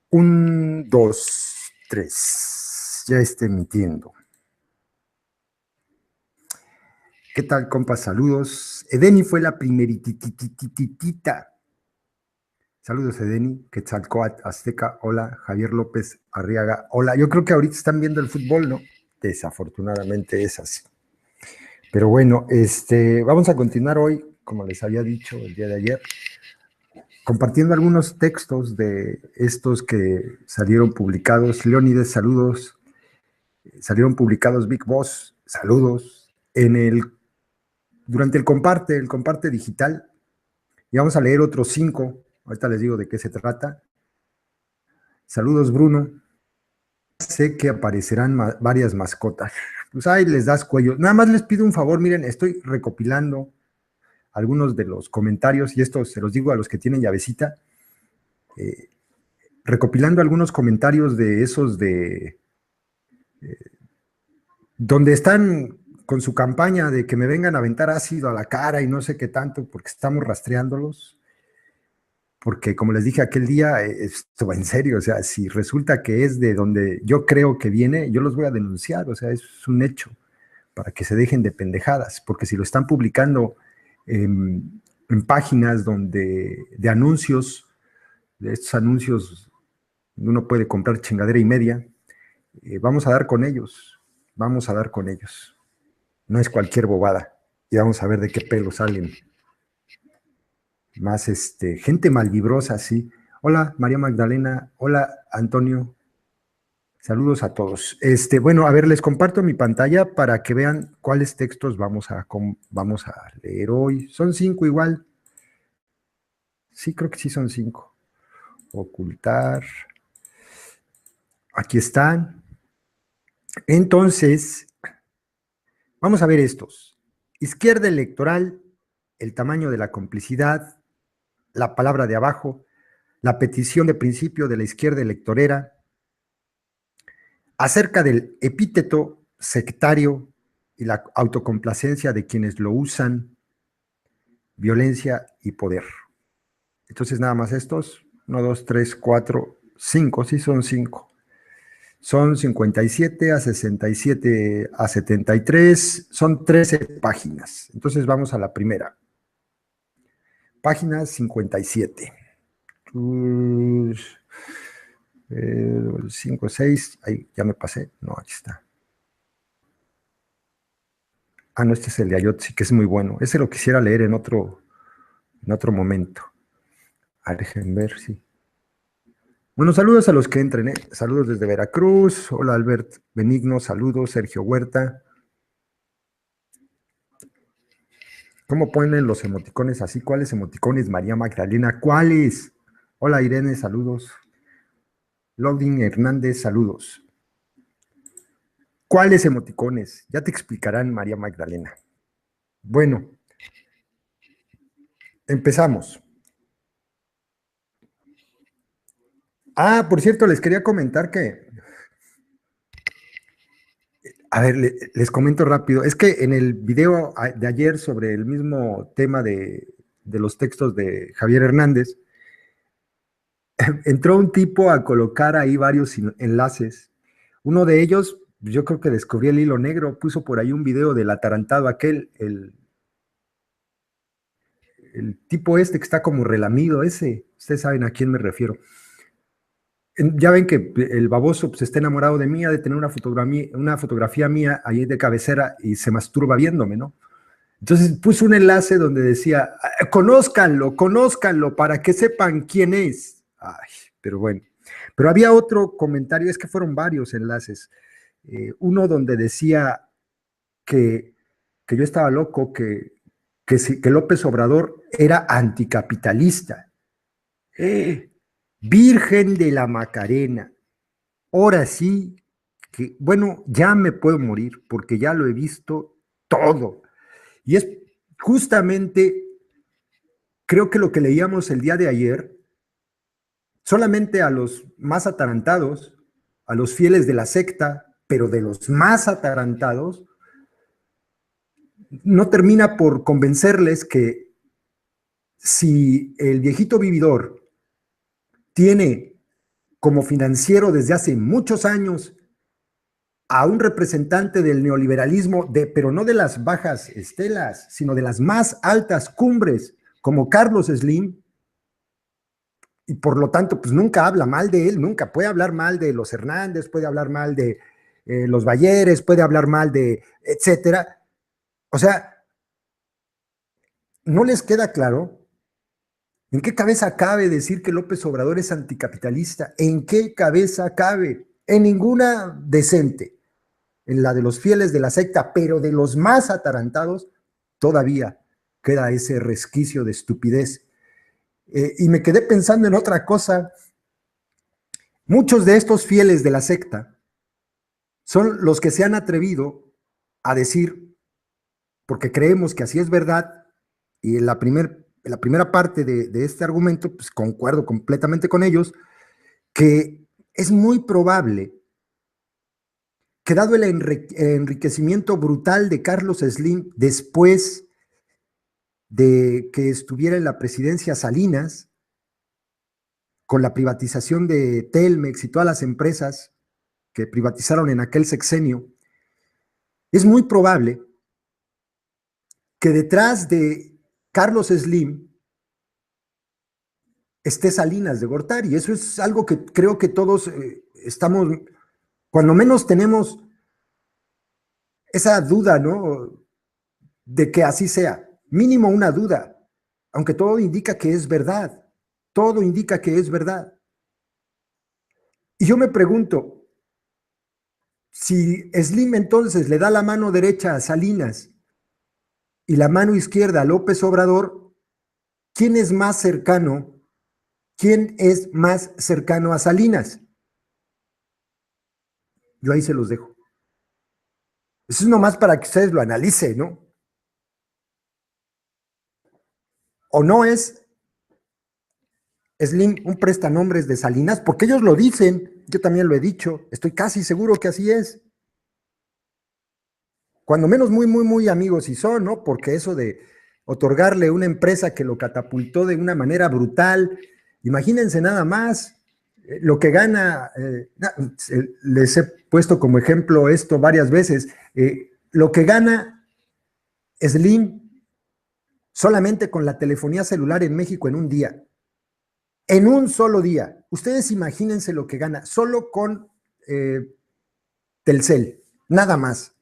Un, dos, tres. Ya esté mintiendo. ¿Qué tal, compas? Saludos. Edeni fue la primerititititita. Saludos, Edeni. Quetzalcóatl, Azteca. Hola. Javier López Arriaga. Hola. Yo creo que ahorita están viendo el fútbol, ¿no? Desafortunadamente es así. Pero bueno, vamos a continuar hoy, como les había dicho el día de ayer, compartiendo algunos textos de estos que salieron publicados. Leónides, saludos. Salieron publicados Big Boss, saludos. Durante el comparte digital, y vamos a leer otros 5. Ahorita les digo de qué se trata. Saludos, Bruno. Sé que aparecerán varias mascotas. Pues ahí les das cuello. Nada más les pido un favor, miren, estoy recopilando algunos de los comentarios, y esto se los digo a los que tienen llavecita, recopilando algunos comentarios de esos donde están con su campaña de que me vengan a aventar ácido a la cara y no sé qué tanto, porque estamos rastreándolos. Porque como les dije aquel día, esto va en serio, o sea, si resulta que es de donde yo creo que viene, yo los voy a denunciar, o sea, es un hecho, para que se dejen de pendejadas, porque si lo están publicando en páginas de anuncios, de estos anuncios, uno puede comprar chingadera y media, vamos a dar con ellos, no es cualquier bobada, y vamos a ver de qué pelo salen. Más gente malvibrosa, sí. Hola, María Magdalena. Hola, Antonio. Saludos a todos. Bueno, a ver, les comparto mi pantalla para que vean cuáles textos vamos a leer hoy. Son 5 igual. Sí, creo que sí son 5. Ocultar. Aquí están. Entonces, vamos a ver estos. Izquierda electoral, el tamaño de la complicidad, la palabra de abajo, la petición de principio de la izquierda electorera, acerca del epíteto sectario y la autocomplacencia de quienes lo usan, violencia y poder. Entonces nada más estos, 1, 2, 3, 4, 5, sí son 5. Son 57 a 67 a 73, son 13 páginas. Entonces vamos a la primera. Página 57. 5, 6, ahí ya me pasé. No, aquí está. Ah, no, este es el de Ayotzi, que es muy bueno. Ese lo quisiera leer en otro momento. Dejen ver, sí. Bueno, saludos a los que entren, ¿eh? Saludos desde Veracruz. Hola, Albert Benigno, saludos. Sergio Huerta. ¿Cómo ponen los emoticones así? ¿Cuáles emoticones, María Magdalena? ¿Cuáles? Hola, Irene, saludos. Loading Hernández, saludos. ¿Cuáles emoticones? Ya te explicarán, María Magdalena. Bueno, empezamos. Ah, por cierto, les quería comentar que, a ver, les comento rápido, es que en el video de ayer sobre el mismo tema de los textos de Javier Hernández, entró un tipo a colocar ahí varios enlaces. Uno de ellos, yo creo que descubrí el hilo negro, puso por ahí un video del atarantado aquel, el tipo que está como relamido, ese, ustedes saben a quién me refiero. Ya ven que el baboso pues, está enamorado de mí, ha de tener una fotografía mía ahí de cabecera y se masturba viéndome, ¿no? Entonces puso un enlace donde decía, conózcanlo para que sepan quién es. Ay, pero bueno. Pero había otro comentario, es que fueron varios enlaces. Uno donde decía que yo estaba loco, que López Obrador era anticapitalista. Virgen de la Macarena. Ahora sí dije, bueno, ya me puedo morir porque ya lo he visto todo. Y es justamente, creo que lo que leíamos el día de ayer, solamente a los más atarantados, a los fieles de la secta, pero de los más atarantados, no termina por convencerles que si el viejito vividor tiene como financiero desde hace muchos años a un representante del neoliberalismo, pero no de las bajas estelas, sino de las más altas cumbres, como Carlos Slim, y por lo tanto, pues nunca habla mal de él, nunca puede hablar mal de los Hernández, puede hablar mal de los Balleres, puede hablar mal de etcétera. O sea, ¿no les queda claro en qué cabeza cabe decir que López Obrador es anticapitalista? ¿En qué cabeza cabe? En ninguna decente. En la de los fieles de la secta, pero de los más atarantados, todavía queda ese resquicio de estupidez. Y me quedé pensando en otra cosa. Muchos de estos fieles de la secta son los que se han atrevido a decir, porque creemos que así es verdad, y en la primera parte de este argumento, pues concuerdo completamente con ellos, que es muy probable que dado el enriquecimiento brutal de Carlos Slim después de que estuviera en la presidencia Salinas, con la privatización de Telmex y todas las empresas que privatizaron en aquel sexenio, es muy probable que detrás de Carlos Slim esté Salinas de Gortari. Eso es algo que creo que todos estamos, cuando menos tenemos esa duda, ¿no? De que así sea, mínimo una duda, aunque todo indica que es verdad, todo indica que es verdad. Y yo me pregunto, si Slim entonces le da la mano derecha a Salinas y la mano izquierda a López Obrador, ¿quién es más cercano? ¿Quién es más cercano a Salinas? Yo ahí se los dejo. Eso es nomás para que ustedes lo analicen, ¿no? ¿O no es Slim un prestanombres de Salinas? Porque ellos lo dicen, yo también lo he dicho, estoy casi seguro que así es. Cuando menos muy amigos si son, ¿no? Porque eso de otorgarle una empresa que lo catapultó de una manera brutal, imagínense nada más lo que gana, les he puesto como ejemplo esto varias veces, lo que gana Slim solamente con la telefonía celular en México en un día. En un solo día. Ustedes imagínense lo que gana solo con Telcel, nada más.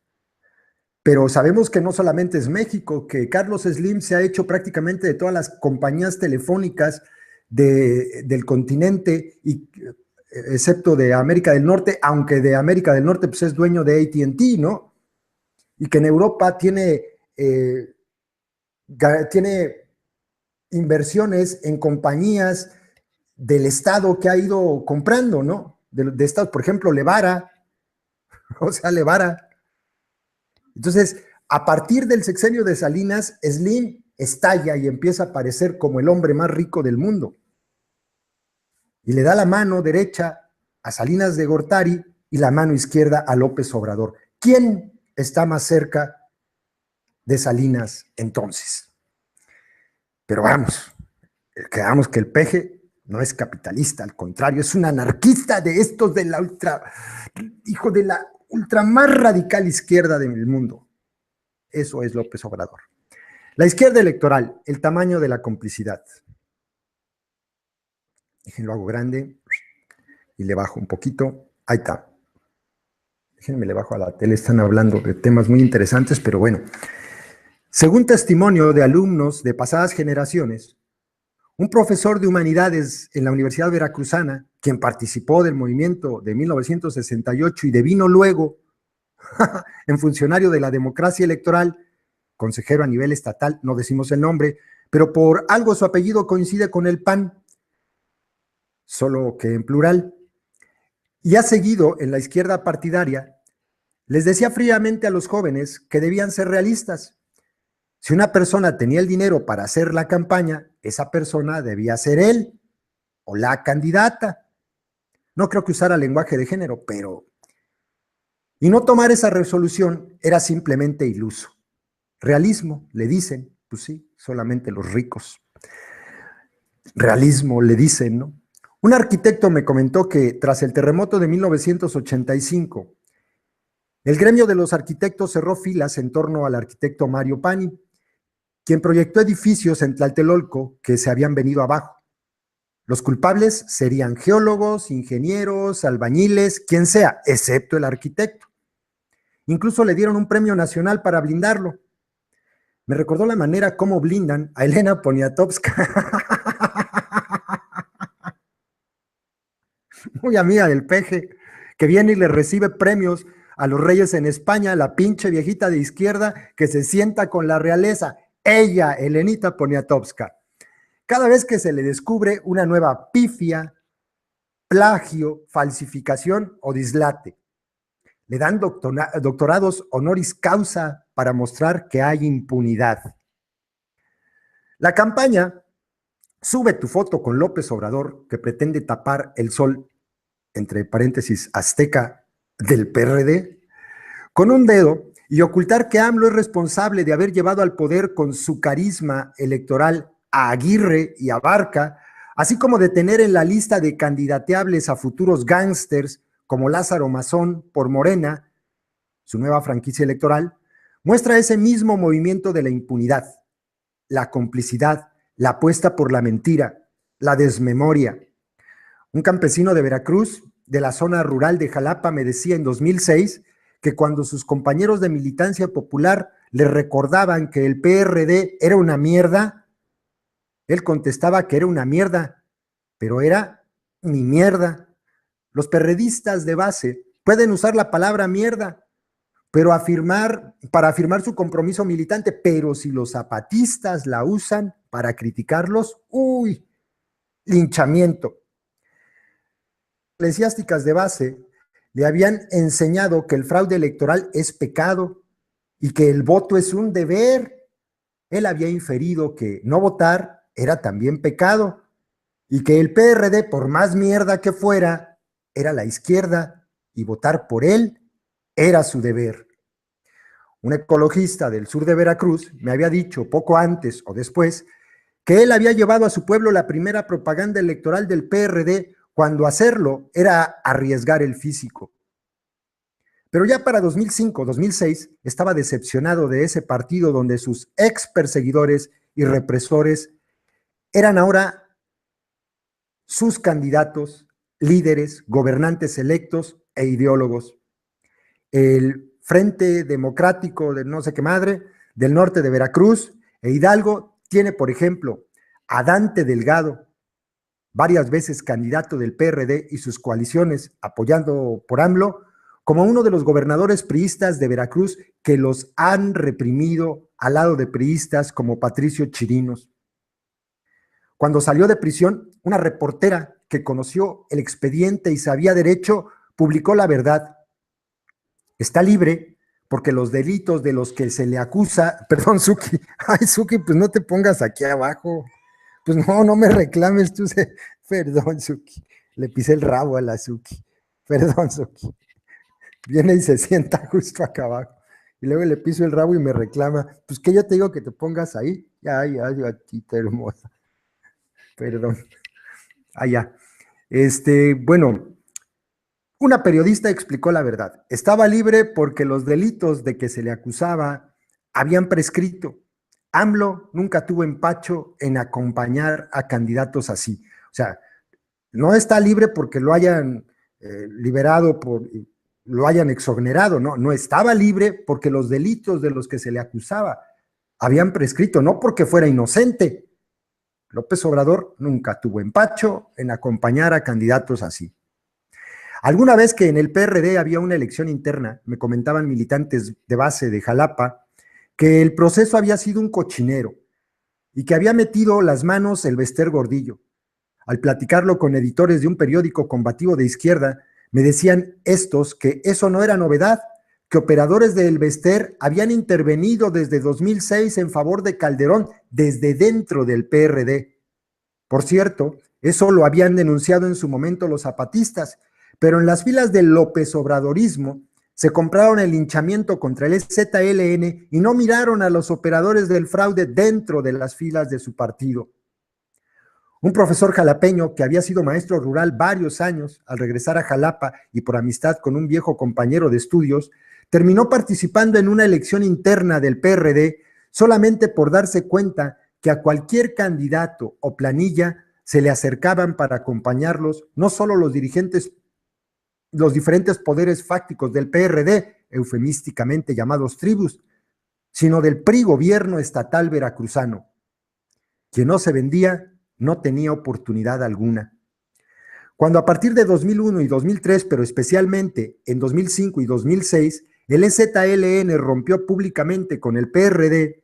Pero sabemos que no solamente es México, que Carlos Slim se ha hecho prácticamente de todas las compañías telefónicas del continente, y, excepto de América del Norte, aunque de América del Norte pues es dueño de AT&T, ¿no? Y que en Europa tiene inversiones en compañías del Estado que ha ido comprando, ¿no? De Estado, por ejemplo, Levara, o sea, Levara. Entonces, a partir del sexenio de Salinas, Slim estalla y empieza a aparecer como el hombre más rico del mundo. Y le da la mano derecha a Salinas de Gortari y la mano izquierda a López Obrador. ¿Quién está más cerca de Salinas entonces? Pero vamos, quedamos que el peje no es capitalista, al contrario, es un anarquista de estos de la hijo de la ultra más radical izquierda del mundo. Eso es López Obrador. La izquierda electoral, el tamaño de la complicidad. Déjenlo hago grande y le bajo un poquito. Ahí está. Déjenme le bajo a la tele, están hablando de temas muy interesantes, pero bueno. Según testimonio de alumnos de pasadas generaciones, un profesor de humanidades en la Universidad Veracruzana, quien participó del movimiento de 1968 y devino luego en funcionario de la democracia electoral, consejero a nivel estatal, no decimos el nombre, pero por algo su apellido coincide con el PAN, solo que en plural. y ha seguido en la izquierda partidaria, les decía fríamente a los jóvenes que debían ser realistas. Si una persona tenía el dinero para hacer la campaña, esa persona debía ser él o la candidata. No creo que usara lenguaje de género, pero... Y no tomar esa resolución era simplemente iluso. Realismo, le dicen, pues sí, solamente los ricos. Realismo, le dicen, ¿no? Un arquitecto me comentó que tras el terremoto de 1985, el gremio de los arquitectos cerró filas en torno al arquitecto Mario Pani, quien proyectó edificios en Tlatelolco que se habían venido abajo. Los culpables serían geólogos, ingenieros, albañiles, quien sea, excepto el arquitecto. Incluso le dieron un premio nacional para blindarlo. Me recordó la manera como blindan a Elena Poniatowska, muy amiga del peje, que viene y le recibe premios a los reyes en España, la pinche viejita de izquierda que se sienta con la realeza. Ella, Elenita Poniatowska. Cada vez que se le descubre una nueva pifia, plagio, falsificación o dislate, le dan doctorados honoris causa para mostrar que hay impunidad. La campaña Sube tu foto con López Obrador, que pretende tapar el sol, entre paréntesis, azteca del PRD, con un dedo y ocultar que AMLO es responsable de haber llevado al poder con su carisma electoral a Aguirre y a Barca, así como de tener en la lista de candidateables a futuros gángsters como Lázaro Mazón por Morena, su nueva franquicia electoral, muestra ese mismo movimiento de la impunidad, la complicidad, la apuesta por la mentira, la desmemoria. Un campesino de Veracruz, de la zona rural de Jalapa, me decía en 2006 que cuando sus compañeros de militancia popular le recordaban que el PRD era una mierda, él contestaba que era una mierda, pero era mi mierda. Los perredistas de base pueden usar la palabra mierda, pero para afirmar su compromiso militante, pero si los zapatistas la usan para criticarlos, ¡uy! Linchamiento. Eclesiásticas de base le habían enseñado que el fraude electoral es pecado y que el voto es un deber. Él había inferido que no votar era también pecado y que el PRD, por más mierda que fuera, era la izquierda y votar por él era su deber. Un ecologista del sur de Veracruz me había dicho poco antes o después que él había llevado a su pueblo la primera propaganda electoral del PRD cuando hacerlo era arriesgar el físico. Pero ya para 2005-2006 estaba decepcionado de ese partido donde sus ex perseguidores y represores eran ahora sus candidatos, líderes, gobernantes electos e ideólogos. El Frente Democrático de no sé qué madre, del norte de Veracruz e Hidalgo, tiene, por ejemplo, a Dante Delgado, varias veces candidato del PRD y sus coaliciones apoyando por AMLO, como uno de los gobernadores priistas de Veracruz que los han reprimido al lado de priistas como Patricio Chirinos. Cuando salió de prisión, una reportera que conoció el expediente y sabía derecho publicó la verdad. Está libre porque los delitos de los que se le acusa, perdón, Suki, ay, Suki, pues no te pongas aquí abajo, pues no me reclames tú, perdón, Suki, le pisé el rabo a la Suki, perdón, Suki, viene y se sienta justo acá abajo, y luego le piso el rabo y me reclama, pues que yo te digo que te pongas ahí, ya, gatita hermosa, perdón, allá, bueno, una periodista explicó la verdad. Estaba libre porque los delitos de que se le acusaba habían prescrito. AMLO nunca tuvo empacho en acompañar a candidatos así. O sea, no está libre porque lo hayan liberado, lo hayan exonerado, no estaba libre porque los delitos de los que se le acusaba habían prescrito, no porque fuera inocente. López Obrador nunca tuvo empacho en acompañar a candidatos así. Alguna vez que en el PRD había una elección interna, me comentaban militantes de base de Jalapa que el proceso había sido un cochinero y que había metido las manos el Bester Gordillo. Al platicarlo con editores de un periódico combativo de izquierda, Me decían estos que eso no era novedad, que operadores de Elvester habían intervenido desde 2006 en favor de Calderón desde dentro del PRD. Por cierto, eso lo habían denunciado en su momento los zapatistas, pero en las filas del López Obradorismo se compraron el linchamiento contra el ZLN y no miraron a los operadores del fraude dentro de las filas de su partido. Un profesor jalapeño que había sido maestro rural varios años, al regresar a Jalapa y por amistad con un viejo compañero de estudios, terminó participando en una elección interna del PRD solamente por darse cuenta que a cualquier candidato o planilla se le acercaban para acompañarlos no solo los dirigentes, los diferentes poderes fácticos del PRD, eufemísticamente llamados tribus, sino del PRI gobierno estatal veracruzano. Quien no se vendía no tenía oportunidad alguna. Cuando a partir de 2001 y 2003, pero especialmente en 2005 y 2006, el ZLN rompió públicamente con el PRD,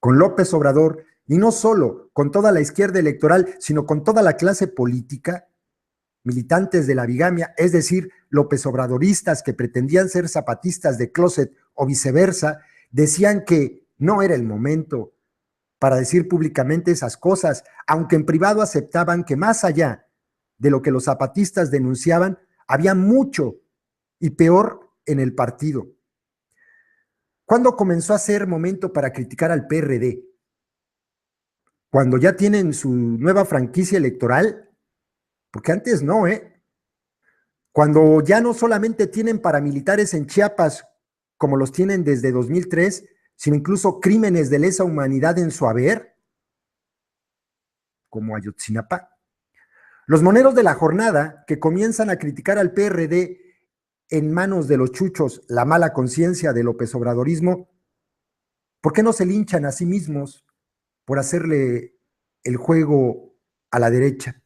con López Obrador, y no solo con toda la izquierda electoral, sino con toda la clase política, militantes de la bigamia, es decir, López Obradoristas que pretendían ser zapatistas de closet o viceversa, decían que no era el momento para decir públicamente esas cosas, aunque en privado aceptaban que más allá de lo que los zapatistas denunciaban, había mucho y peor en el partido. ¿Cuándo comenzó a ser momento para criticar al PRD? Cuando ya tienen su nueva franquicia electoral, porque antes no, Cuando ya no solamente tienen paramilitares en Chiapas, como los tienen desde 2003, sino incluso crímenes de lesa humanidad en su haber, como Ayotzinapa. Los moneros de la jornada que comienzan a criticar al PRD en manos de los chuchos, la mala conciencia del López Obradorismo, ¿por qué no se linchan a sí mismos por hacerle el juego a la derecha?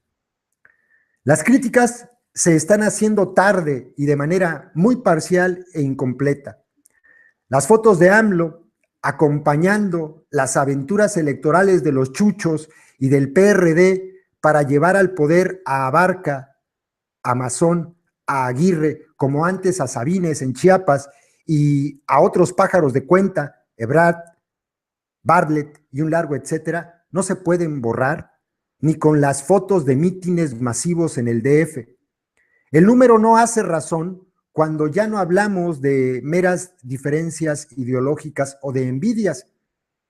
Las críticas se están haciendo tarde y de manera muy parcial e incompleta. Las fotos de AMLO acompañando las aventuras electorales de los chuchos y del PRD para llevar al poder a Abarca, a Mazón, a Aguirre, como antes a Sabines en Chiapas, y a otros pájaros de cuenta, Ebrard, Bartlett y un largo etcétera, no se pueden borrar ni con las fotos de mítines masivos en el DF. El número no hace razón cuando ya no hablamos de meras diferencias ideológicas o de envidias,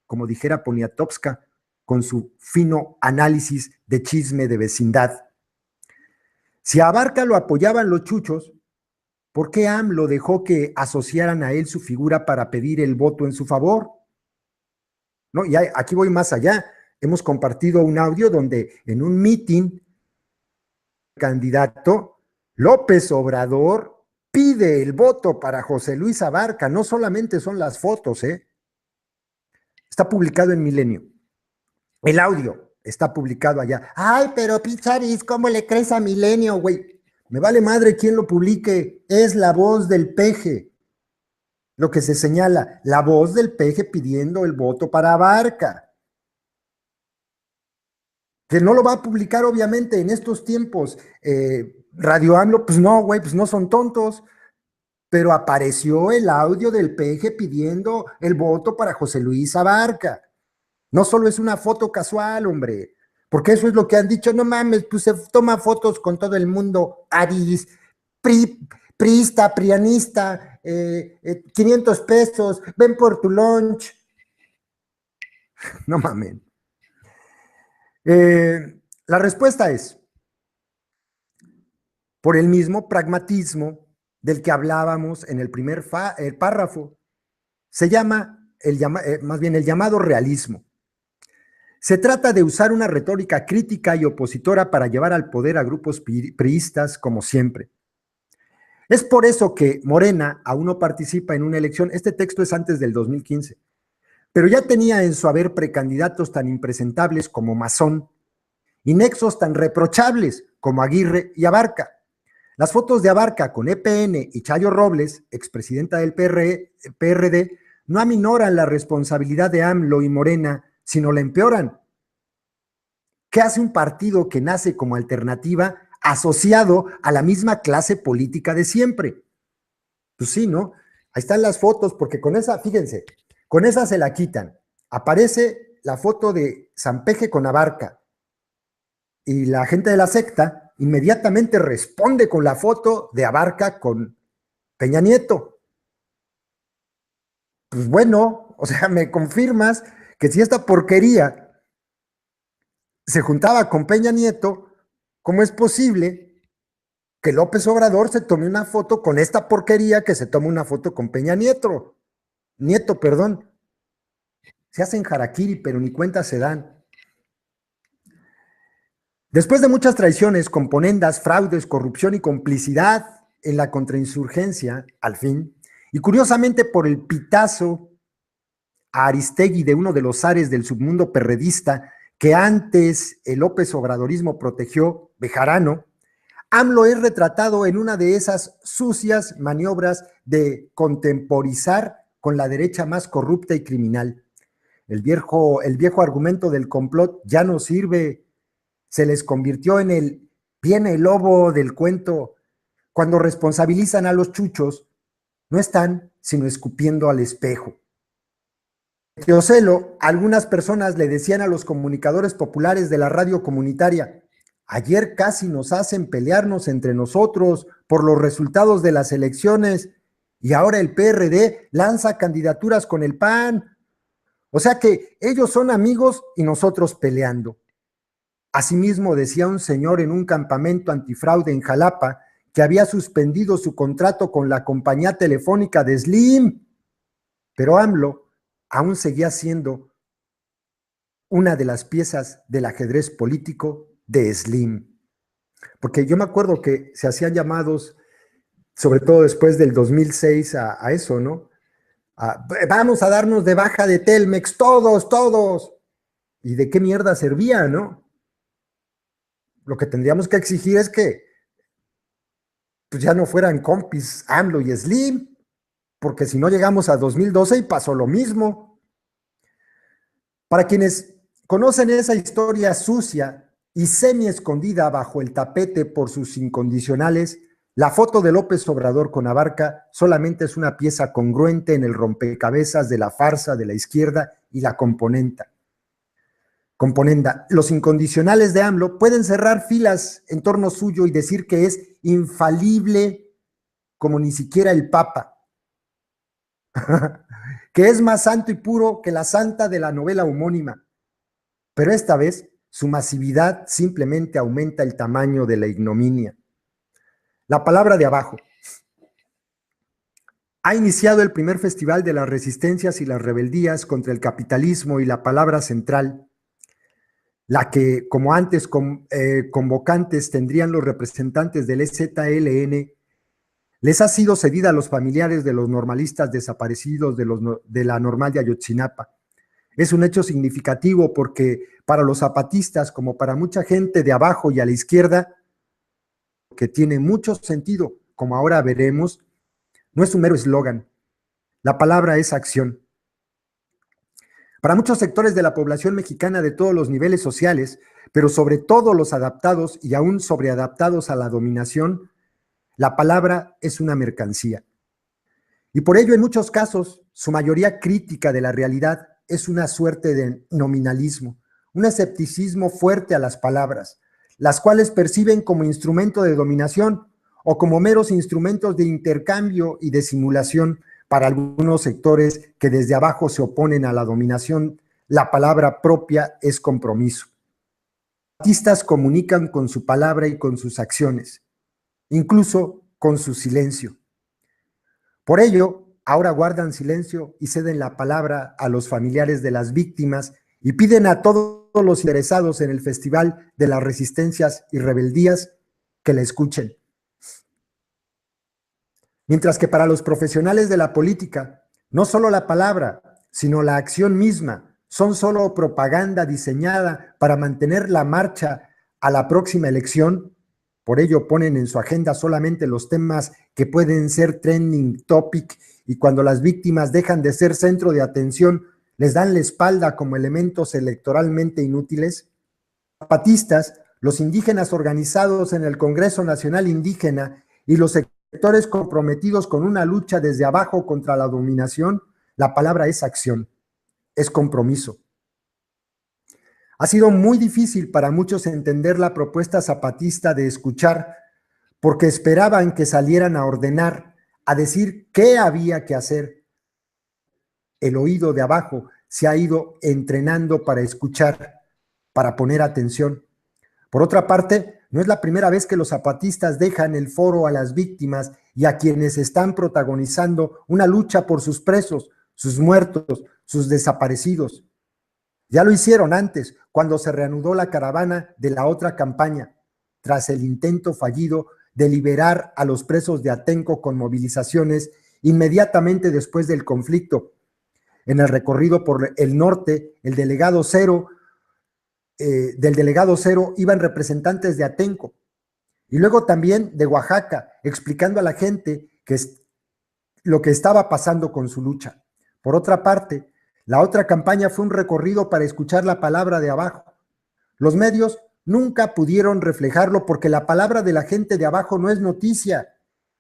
como dijera Poniatowska, con su fino análisis de chisme de vecindad. Si a Abarca lo apoyaban los chuchos, ¿por qué AMLO dejó que asociaran a él su figura para pedir el voto en su favor? No, y aquí voy más allá. Hemos compartido un audio donde en un mitin, el candidato López Obrador pide el voto para José Luis Abarca. No solamente son las fotos, está publicado en Milenio. El audio está publicado allá. Ay, pero Picharis, ¿cómo le crees a Milenio, güey? Me vale madre quién lo publique. Es la voz del peje. Lo que se señala, la voz del peje pidiendo el voto para Abarca. Que no lo va a publicar, obviamente, en estos tiempos. Radio AMLO, pues no, güey, pues no son tontos. Pero apareció el audio del peje pidiendo el voto para José Luis Abarca. No solo es una foto casual, hombre, porque eso es lo que han dicho, no mames, pues se toma fotos con todo el mundo, Aris, priista, prianista, 500 pesos, ven por tu lunch. No mames. La respuesta es, por el mismo pragmatismo del que hablábamos en el primer párrafo, se llama, más bien el llamado realismo. Se trata de usar una retórica crítica y opositora para llevar al poder a grupos priistas como siempre. Es por eso que Morena aún no participa en una elección. Este texto es antes del 2015, pero ya tenía en su haber precandidatos tan impresentables como Mazón y nexos tan reprochables como Aguirre y Abarca. Las fotos de Abarca con EPN y Chayo Robles, expresidenta del PRD, no aminoran la responsabilidad de AMLO y Morena, sino la empeoran. ¿Qué hace un partido que nace como alternativa asociado a la misma clase política de siempre. Pues sí, ¿no? Ahí están las fotos, porque con esa, fíjense, con esa se la quitan. Aparece la foto de Sampeje con Abarca y la gente de la secta inmediatamente responde con la foto de Abarca con Peña Nieto. Pues bueno, o sea, me confirmas que si esta porquería se juntaba con Peña Nieto, ¿cómo es posible que López Obrador se tome una foto con esta porquería que se tome una foto con Peña Nieto? Nieto, perdón. Se hacen harakiri, pero ni cuenta se dan. Después de muchas traiciones, componendas, fraudes, corrupción y complicidad en la contrainsurgencia, al fin, y curiosamente por el pitazo a Aristegui de uno de los zares del submundo perredista que antes el López Obradorismo protegió, Bejarano, AMLO es retratado en una de esas sucias maniobras de contemporizar con la derecha más corrupta y criminal. El viejo argumento del complot ya no sirve, se les convirtió en el viene el lobo del cuento. Cuando responsabilizan a los chuchos, no están sino escupiendo al espejo. Teocelo, algunas personas le decían a los comunicadores populares de la radio comunitaria: ayer casi nos hacen pelearnos entre nosotros por los resultados de las elecciones y ahora el PRD lanza candidaturas con el PAN. O sea que ellos son amigos y nosotros peleando. Asimismo, decía un señor en un campamento antifraude en Jalapa que había suspendido su contrato con la compañía telefónica de Slim, pero AMLO aún seguía siendo una de las piezas del ajedrez político de Slim. Porque yo me acuerdo que se hacían llamados, sobre todo después del 2006, a eso, ¿no? Vamos a darnos de baja de Telmex, todos. ¿Y de qué mierda servía, no? Lo que tendríamos que exigir es que pues ya no fueran compis AMLO y Slim, porque si no llegamos a 2012 y pasó lo mismo. Para quienes conocen esa historia sucia y semi escondida bajo el tapete por sus incondicionales, la foto de López Obrador con Abarca solamente es una pieza congruente en el rompecabezas de la farsa de la izquierda y la componenda. Los incondicionales de AMLO pueden cerrar filas en torno suyo y decir que es infalible como ni siquiera el Papa, que es más santo y puro que la santa de la novela homónima. Pero esta vez su masividad simplemente aumenta el tamaño de la ignominia. La palabra de abajo. Ha iniciado el primer festival de las resistencias y las rebeldías contra el capitalismo y la palabra central, la que, como antes convocantes tendrían los representantes del EZLN, les ha sido cedida a los familiares de los normalistas desaparecidos de la normal de Ayotzinapa. Es un hecho significativo porque para los zapatistas, como para mucha gente de abajo y a la izquierda, que tiene mucho sentido, como ahora veremos, no es un mero eslogan. La palabra es acción. Para muchos sectores de la población mexicana de todos los niveles sociales, pero sobre todo los adaptados y aún sobreadaptados a la dominación, la palabra es una mercancía. Y por ello, en muchos casos, su mayoría crítica de la realidad es una suerte de nominalismo, un escepticismo fuerte a las palabras, las cuales perciben como instrumento de dominación o como meros instrumentos de intercambio y de simulación. Para algunos sectores que desde abajo se oponen a la dominación, la palabra propia es compromiso. Los artistas comunican con su palabra y con sus acciones, incluso con su silencio. Por ello, ahora guardan silencio y ceden la palabra a los familiares de las víctimas y piden a todos los interesados en el Festival de las Resistencias y Rebeldías que la escuchen. Mientras que para los profesionales de la política, no solo la palabra, sino la acción misma son solo propaganda diseñada para mantener la marcha a la próxima elección. Por ello ponen en su agenda solamente los temas que pueden ser trending topic y cuando las víctimas dejan de ser centro de atención, les dan la espalda como elementos electoralmente inútiles. Los zapatistas los indígenas organizados en el Congreso Nacional Indígena y los sectores comprometidos con una lucha desde abajo contra la dominación, la palabra es acción, es compromiso. Ha sido muy difícil para muchos entender la propuesta zapatista de escuchar, porque esperaban que salieran a ordenar, a decir qué había que hacer. El oído de abajo se ha ido entrenando para escuchar, para poner atención. Por otra parte, no es la primera vez que los zapatistas dejan el foro a las víctimas y a quienes están protagonizando una lucha por sus presos, sus muertos, sus desaparecidos. Ya lo hicieron antes, cuando se reanudó la caravana de la otra campaña, tras el intento fallido de liberar a los presos de Atenco con movilizaciones inmediatamente después del conflicto. En el recorrido por el norte, del delegado Cero iban representantes de Atenco y luego también de Oaxaca, explicando a la gente lo que estaba pasando con su lucha. Por otra parte, la otra campaña fue un recorrido para escuchar la palabra de abajo. Los medios nunca pudieron reflejarlo porque la palabra de la gente de abajo no es noticia,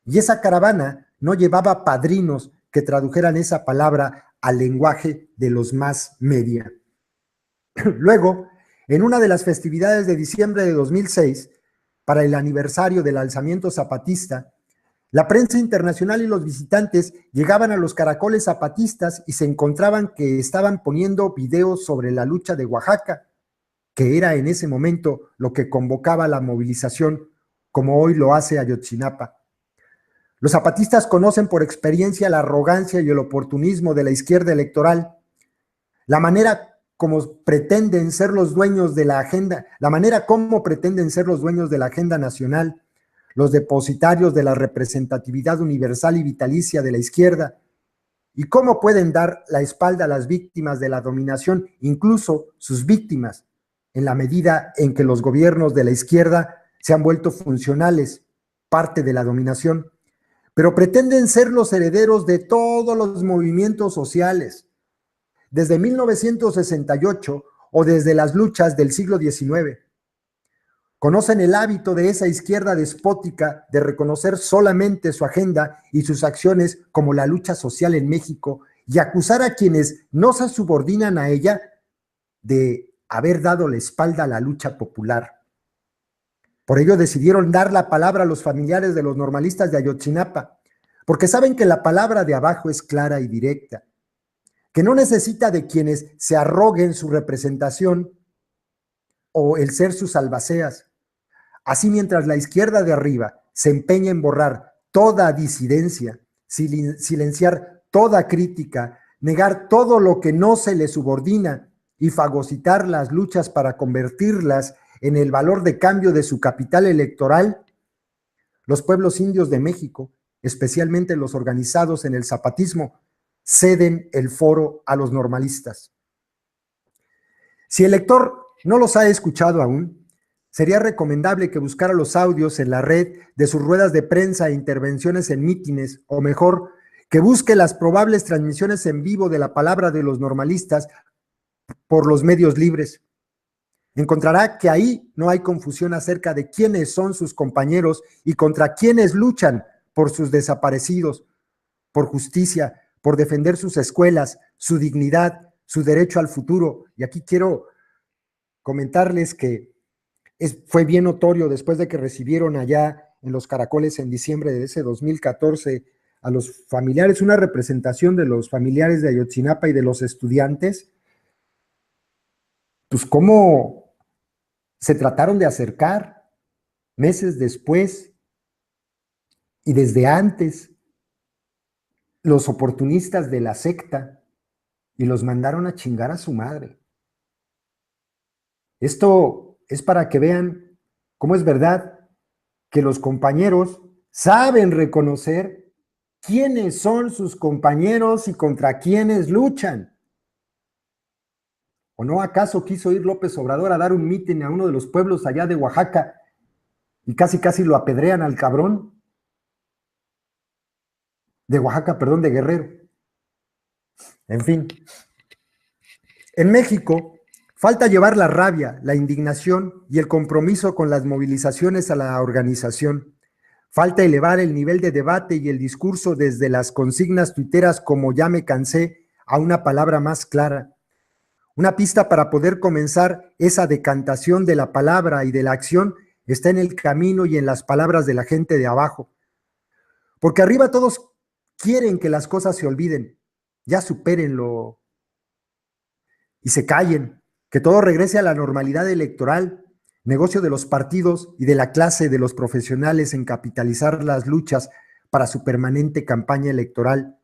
y esa caravana no llevaba padrinos que tradujeran esa palabra al lenguaje de los más media. Luego, en una de las festividades de diciembre de 2006, para el aniversario del alzamiento zapatista, la prensa internacional y los visitantes llegaban a los caracoles zapatistas y se encontraban que estaban poniendo videos sobre la lucha de Oaxaca, que era en ese momento lo que convocaba la movilización, como hoy lo hace Ayotzinapa. Los zapatistas conocen por experiencia la arrogancia y el oportunismo de la izquierda electoral, la manera como pretenden ser los dueños de la agenda, nacional, los depositarios de la representatividad universal y vitalicia de la izquierda, y cómo pueden dar la espalda a las víctimas de la dominación, incluso sus víctimas, en la medida en que los gobiernos de la izquierda se han vuelto funcionales, parte de la dominación, pero pretenden ser los herederos de todos los movimientos sociales, desde 1968 o desde las luchas del siglo XIX. Conocen el hábito de esa izquierda despótica de reconocer solamente su agenda y sus acciones como la lucha social en México y acusar a quienes no se subordinan a ella de haber dado la espalda a la lucha popular. Por ello decidieron dar la palabra a los familiares de los normalistas de Ayotzinapa, porque saben que la palabra de abajo es clara y directa, que no necesita de quienes se arroguen su representación o el ser sus albaceas. Así, mientras la izquierda de arriba se empeña en borrar toda disidencia, silenciar toda crítica, negar todo lo que no se le subordina y fagocitar las luchas para convertirlas en el valor de cambio de su capital electoral, los pueblos indios de México, especialmente los organizados en el zapatismo, ceden el foro a los normalistas. Si el lector no los ha escuchado aún, sería recomendable que buscara los audios en la red de sus ruedas de prensa e intervenciones en mítines, o mejor, que busque las probables transmisiones en vivo de la palabra de los normalistas por los medios libres. Encontrará que ahí no hay confusión acerca de quiénes son sus compañeros y contra quiénes luchan por sus desaparecidos, por justicia, por defender sus escuelas, su dignidad, su derecho al futuro. Y aquí quiero comentarles que fue bien notorio después de que recibieron allá en los Caracoles en diciembre de ese 2014 a los familiares, una representación de los familiares de Ayotzinapa y de los estudiantes, pues cómo se trataron de acercar meses después y desde antes los oportunistas de la secta y los mandaron a chingar a su madre. Esto es para que vean cómo es verdad que los compañeros saben reconocer quiénes son sus compañeros y contra quiénes luchan. ¿O no acaso quiso ir López Obrador a dar un mitin a uno de los pueblos allá de Oaxaca y casi lo apedrean al cabrón? De Oaxaca, perdón, de Guerrero. En fin. En México, Falta llevar la rabia, la indignación y el compromiso con las movilizaciones a la organización. Falta elevar el nivel de debate y el discurso desde las consignas tuiteras como ya me cansé a una palabra más clara. Una pista para poder comenzar esa decantación de la palabra y de la acción está en el camino y en las palabras de la gente de abajo. Porque arriba todos quieren que las cosas se olviden, ya supérenlo y se callen, que todo regrese a la normalidad electoral, negocio de los partidos y de la clase de los profesionales en capitalizar las luchas para su permanente campaña electoral.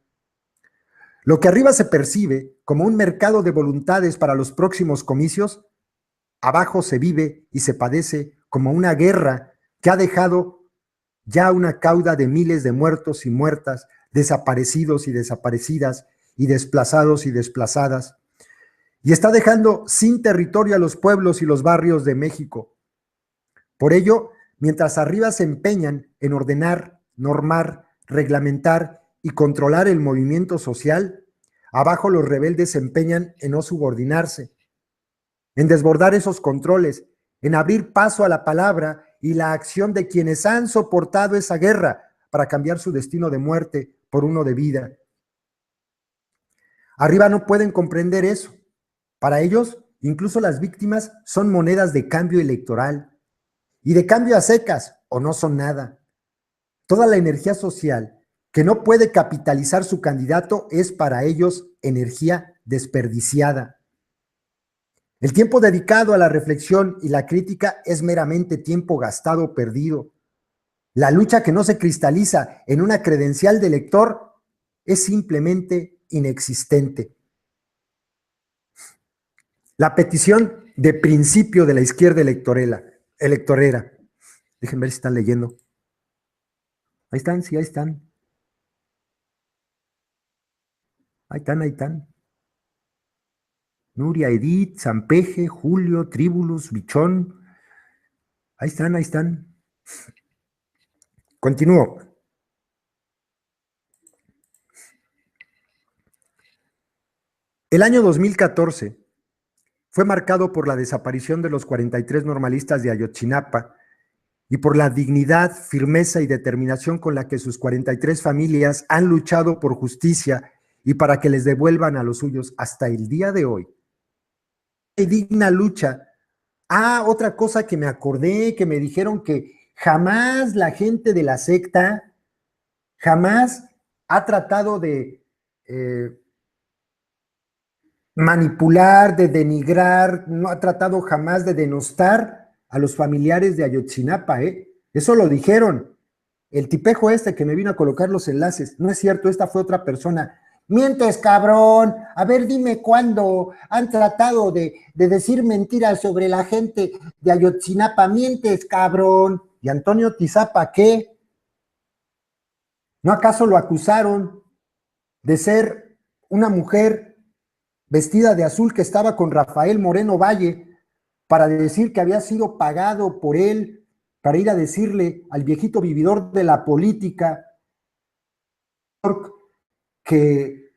Lo que arriba se percibe como un mercado de voluntades para los próximos comicios, abajo se vive y se padece como una guerra que ha dejado ya una cauda de miles de muertos y muertas, desaparecidos y desaparecidas, y desplazados y desplazadas, y está dejando sin territorio a los pueblos y los barrios de México. Por ello, mientras arriba se empeñan en ordenar, normar, reglamentar y controlar el movimiento social, abajo los rebeldes se empeñan en no subordinarse, en desbordar esos controles, en abrir paso a la palabra y la acción de quienes han soportado esa guerra para cambiar su destino de muerte por uno de vida. Arriba no pueden comprender eso. Para ellos, incluso las víctimas son monedas de cambio electoral y de cambio a secas o no son nada. Toda la energía social que no puede capitalizar su candidato es para ellos energía desperdiciada. El tiempo dedicado a la reflexión y la crítica es meramente tiempo gastado o perdido. La lucha que no se cristaliza en una credencial de elector es simplemente inexistente. La petición de principio de la izquierda electorera. Déjenme ver si están leyendo. Ahí están, sí, ahí están. Ahí están, ahí están. Nuria, Edith, Sampeje, Julio, Tribulus, Bichón. Ahí están, ahí están. Continúo. El año 2014 fue marcado por la desaparición de los 43 normalistas de Ayotzinapa y por la dignidad, firmeza y determinación con la que sus 43 familias han luchado por justicia y para que les devuelvan a los suyos hasta el día de hoy. Digna lucha. Otra cosa que me acordé, que me dijeron que jamás la gente de la secta, jamás ha tratado de manipular, de denigrar, no ha tratado jamás de denostar a los familiares de Ayotzinapa, ¿eh? Eso lo dijeron. El tipejo este que me vino a colocar los enlaces, no es cierto, esta fue otra persona. Mientes, cabrón. A ver, dime cuándo han tratado de decir mentiras sobre la gente de Ayotzinapa. Mientes, cabrón. ¿Y Antonio Tizapa qué? ¿No acaso lo acusaron de ser una mujer vestida de azul que estaba con Rafael Moreno Valle para decir que había sido pagado por él para ir a decirle al viejito vividor de la política que,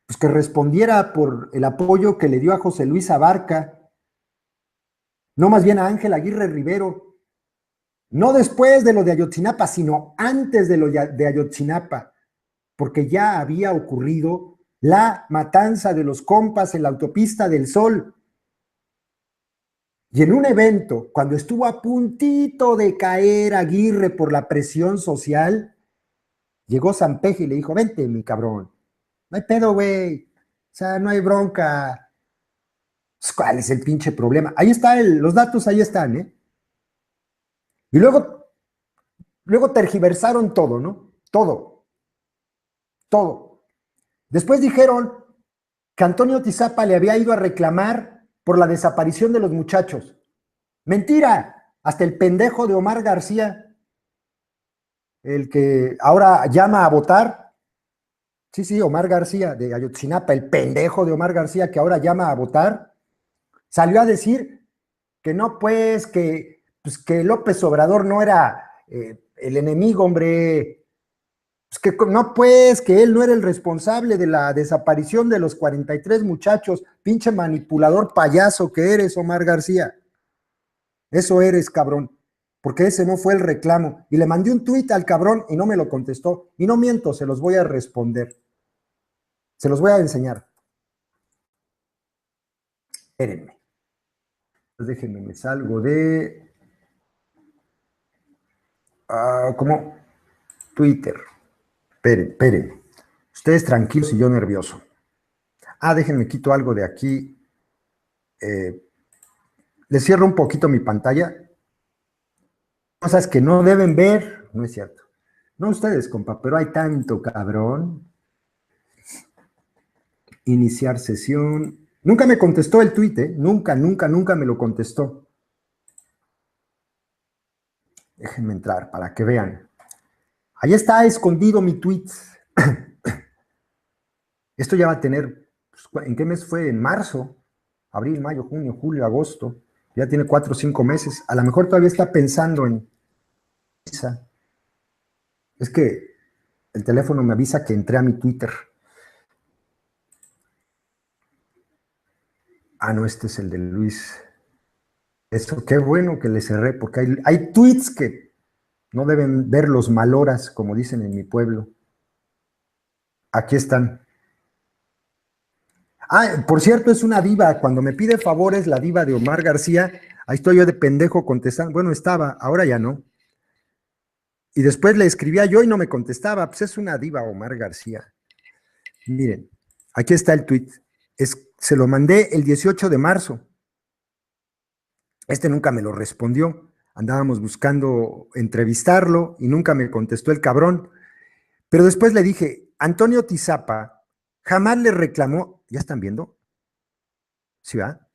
pues que respondiera por el apoyo que le dio a José Luis Abarca, no más bien a Ángel Aguirre Rivero, no después de lo de Ayotzinapa, sino antes de lo de Ayotzinapa, porque ya había ocurrido la matanza de los compas en la autopista del Sol. Y en un evento, cuando estuvo a puntito de caer Aguirre por la presión social, llegó Sampeje y le dijo, vente, mi cabrón, no hay pedo, güey, o sea, no hay bronca. ¿Cuál es el pinche problema? Ahí están, los datos ahí están, ¿eh? Y luego tergiversaron todo, ¿no? Todo. Después dijeron que Antonio Tizapa le había ido a reclamar por la desaparición de los muchachos. Mentira, hasta el pendejo de Omar García, el que ahora llama a votar. Sí, Omar García de Ayotzinapa, el pendejo de Omar García que ahora llama a votar, salió a decir que no, pues que López Obrador no era el enemigo, hombre. Pues que no, pues, que él no era el responsable de la desaparición de los 43 muchachos, pinche manipulador payaso que eres, Omar García. Eso eres, cabrón, porque ese no fue el reclamo. Y le mandé un tuit al cabrón y no me lo contestó. Y no miento, se los voy a responder. Se los voy a enseñar. Espérenme. Déjenme, me salgo de... ¿cómo? Twitter. Espérenme. Ustedes tranquilos y yo nervioso. Déjenme quito algo de aquí. Les cierro un poquito mi pantalla. Cosas que no deben ver. No es cierto. No ustedes, compa, pero hay tanto cabrón. Iniciar sesión. Nunca me contestó el tuit, ¿eh? Nunca me lo contestó. Déjenme entrar para que vean. Ahí está escondido mi tweet. Esto ya va a tener, pues, ¿en qué mes fue? En marzo, abril, mayo, junio, julio, agosto. Ya tiene 4 o 5 meses. A lo mejor todavía está pensando en esa. Es que el teléfono me avisa que entré a mi Twitter. No, este es el de Luis. Eso, qué bueno que le cerré, porque hay tweets que no deben ver los maloras, como dicen en mi pueblo. Aquí están. Por cierto, es una diva. Cuando me pide favores la diva de Omar García, ahí estoy yo de pendejo contestando. Bueno, estaba, ahora ya no. Y después le escribía yo y no me contestaba. Pues es una diva Omar García. Miren, aquí está el tweet. Se lo mandé el 18 de marzo. Nunca me lo respondió. Andábamos buscando entrevistarlo y nunca me contestó el cabrón. Pero después le dije, Antonio Tizapa jamás le reclamó, ¿ya están viendo? ¿Sí va?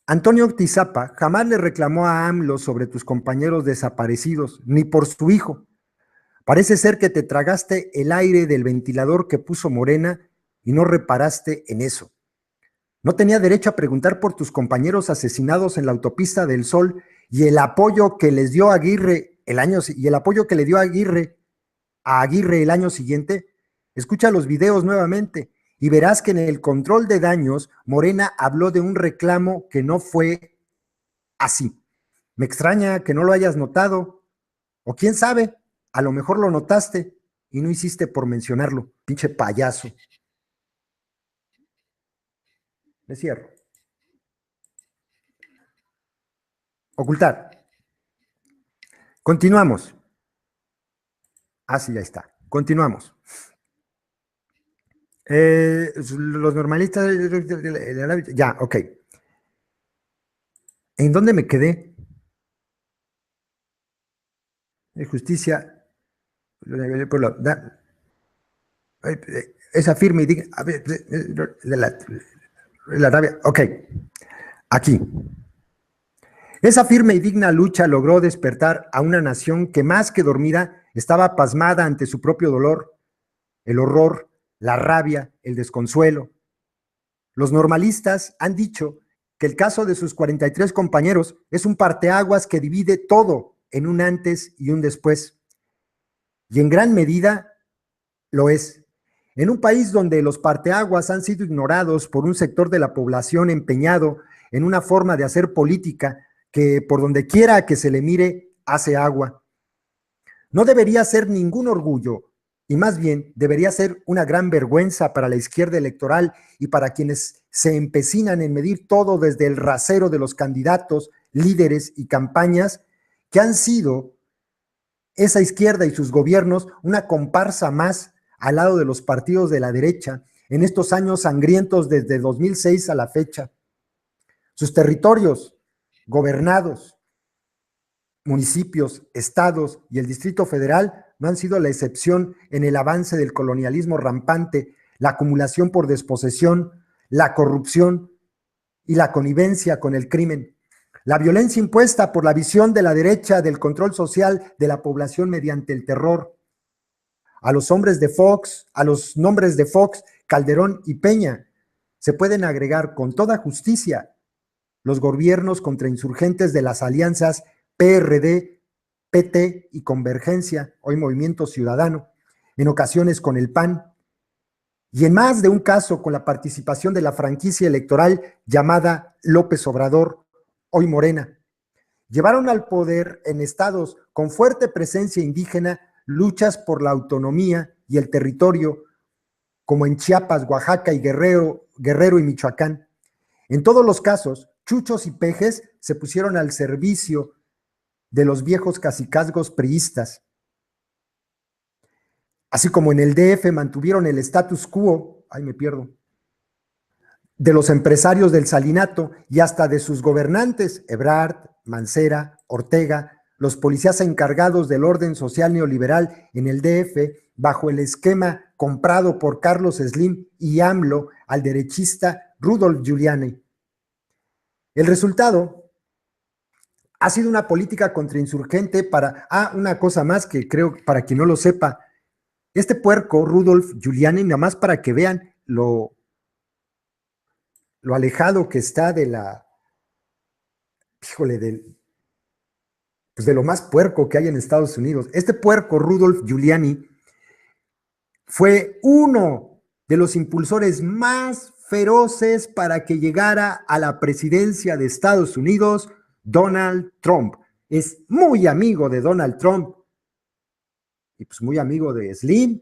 Antonio Tizapa jamás le reclamó a AMLO sobre tus compañeros desaparecidos, ni por su hijo. Parece ser que te tragaste el aire del ventilador que puso Morena y no reparaste en eso. No tenía derecho a preguntar por tus compañeros asesinados en la autopista del Sol y el apoyo que les dio Aguirre a Aguirre el año siguiente. Escucha los videos nuevamente y verás que en el control de daños Morena habló de un reclamo que no fue así. Me extraña que no lo hayas notado, o quién sabe, a lo mejor lo notaste y no hiciste por mencionarlo, pinche payaso. Le cierro. Ocultar. Continuamos. Sí, ya está. Continuamos. Los normalistas. Ya, ok. ¿En dónde me quedé? Justicia. Esa firme y diga. La Arabia. Ok. Aquí. Esa firme y digna lucha logró despertar a una nación que más que dormida estaba pasmada ante su propio dolor, el horror, la rabia, el desconsuelo. Los normalistas han dicho que el caso de sus 43 compañeros es un parteaguas que divide todo en un antes y un después. Y en gran medida lo es. En un país donde los parteaguas han sido ignorados por un sector de la población empeñado en una forma de hacer política que por donde quiera que se le mire hace agua. No debería ser ningún orgullo y más bien debería ser una gran vergüenza para la izquierda electoral y para quienes se empecinan en medir todo desde el rasero de los candidatos, líderes y campañas que han sido esa izquierda y sus gobiernos una comparsa más al lado de los partidos de la derecha en estos años sangrientos desde 2006 a la fecha. Sus territorios gobernados, municipios, estados y el Distrito Federal no han sido la excepción en el avance del colonialismo rampante, la acumulación por desposesión, la corrupción y la connivencia con el crimen. La violencia impuesta por la visión de la derecha del control social de la población mediante el terror. A los nombres de Fox, Calderón y Peña, se pueden agregar con toda justicia los gobiernos contrainsurgentes de las alianzas PRD, PT y Convergencia, hoy Movimiento Ciudadano, en ocasiones con el PAN, y en más de un caso con la participación de la franquicia electoral llamada López Obrador, hoy Morena. Llevaron al poder en estados con fuerte presencia indígena luchas por la autonomía y el territorio, como en Chiapas, Oaxaca y Guerrero y Michoacán. En todos los casos, chuchos y pejes se pusieron al servicio de los viejos cacicazgos priistas. Así como en el DF mantuvieron el status quo, ay me pierdo, de los empresarios del salinato y hasta de sus gobernantes, Ebrard, Mancera, Ortega, los policías encargados del orden social neoliberal en el DF, bajo el esquema comprado por Carlos Slim y AMLO al derechista Rudolf Giuliani. El resultado ha sido una política contrainsurgente para, una cosa más que creo para quien no lo sepa, este puerco Rudolf Giuliani, nada más para que vean lo alejado que está de la, híjole, pues de lo más puerco que hay en Estados Unidos. Este puerco, Rudolf Giuliani, fue uno de los impulsores más feroces para que llegara a la presidencia de Estados Unidos Donald Trump. Es muy amigo de Donald Trump y pues muy amigo de Slim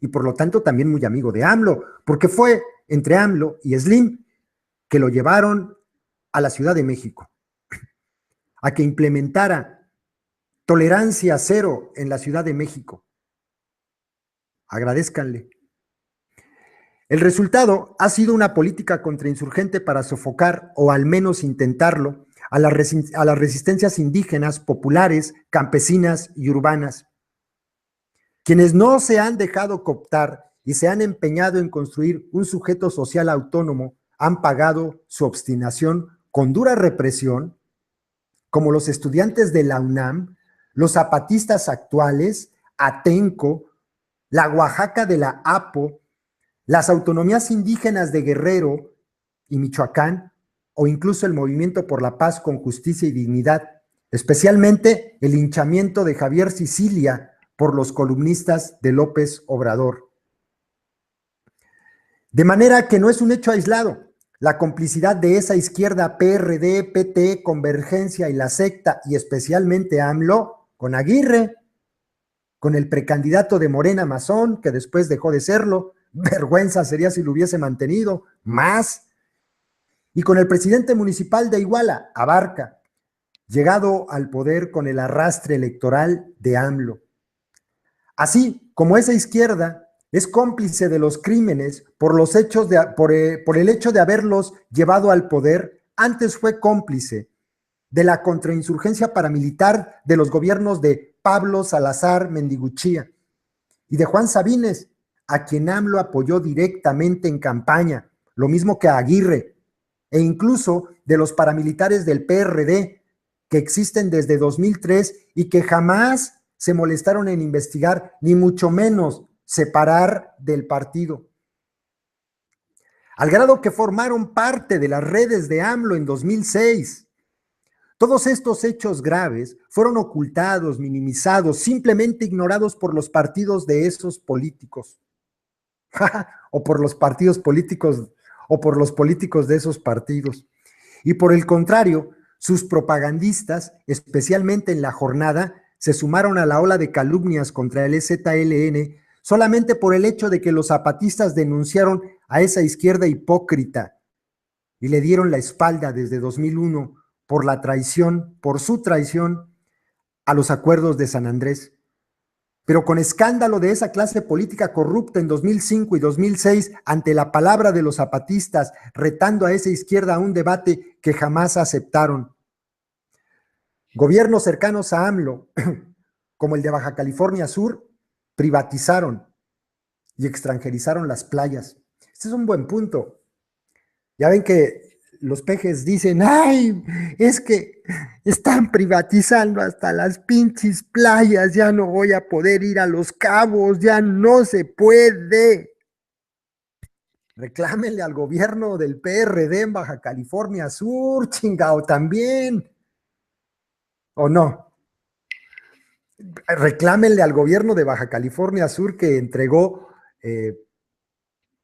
y por lo tanto también muy amigo de AMLO, porque fue entre AMLO y Slim que lo llevaron a la Ciudad de México, a que implementara tolerancia cero en la Ciudad de México. Agradézcanle. El resultado ha sido una política contrainsurgente para sofocar, o al menos intentarlo, a las resistencias indígenas, populares, campesinas y urbanas. Quienes no se han dejado cooptar y se han empeñado en construir un sujeto social autónomo han pagado su obstinación con dura represión, como los estudiantes de la UNAM, los zapatistas actuales, Atenco, la Oaxaca de la APO, las autonomías indígenas de Guerrero y Michoacán, o incluso el Movimiento por la Paz con Justicia y Dignidad, especialmente el linchamiento de Javier Sicilia por los columnistas de López Obrador. De manera que no es un hecho aislado. La complicidad de esa izquierda PRD, PT, Convergencia y la secta, y especialmente AMLO, con Aguirre, con el precandidato de Morena Mazón, que después dejó de serlo, vergüenza sería si lo hubiese mantenido, más, y con el presidente municipal de Iguala, Abarca, llegado al poder con el arrastre electoral de AMLO. Así como esa izquierda es cómplice de los crímenes por el hecho de haberlos llevado al poder, antes fue cómplice de la contrainsurgencia paramilitar de los gobiernos de Pablo Salazar Mendiguchía y de Juan Sabines, a quien AMLO apoyó directamente en campaña, lo mismo que a Aguirre, e incluso de los paramilitares del PRD, que existen desde 2003 y que jamás se molestaron en investigar, ni mucho menos separar del partido. Al grado que formaron parte de las redes de AMLO en 2006. Todos estos hechos graves fueron ocultados, minimizados, simplemente ignorados por los partidos de esos políticos. O por los partidos políticos, o por los políticos de esos partidos. Y por el contrario, sus propagandistas, especialmente en la jornada, se sumaron a la ola de calumnias contra el EZLN solamente por el hecho de que los zapatistas denunciaron a esa izquierda hipócrita y le dieron la espalda desde 2001 por la traición, por su traición a los acuerdos de San Andrés. Pero con escándalo de esa clase política corrupta en 2005 y 2006 ante la palabra de los zapatistas, retando a esa izquierda a un debate que jamás aceptaron. Gobiernos cercanos a AMLO, como el de Baja California Sur, privatizaron y extranjerizaron las playas. Este es un buen punto. Ya ven que los pejes dicen, ay, es que están privatizando hasta las pinches playas, ya no voy a poder ir a Los Cabos, ya no se puede. Reclámenle al gobierno del PRD en Baja California Sur, chingao, también. ¿O no? Reclámenle al gobierno de Baja California Sur que entregó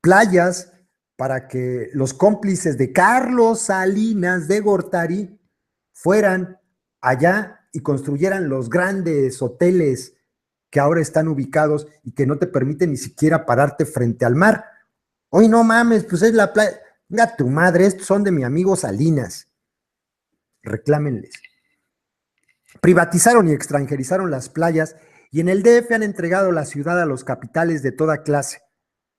playas para que los cómplices de Carlos Salinas de Gortari fueran allá y construyeran los grandes hoteles que ahora están ubicados y que no te permiten ni siquiera pararte frente al mar. Hoy no mames, pues es la playa. Venga tu madre, estos son de mi amigo Salinas. Reclámenles. Privatizaron y extranjerizaron las playas y en el DF han entregado la ciudad a los capitales de toda clase,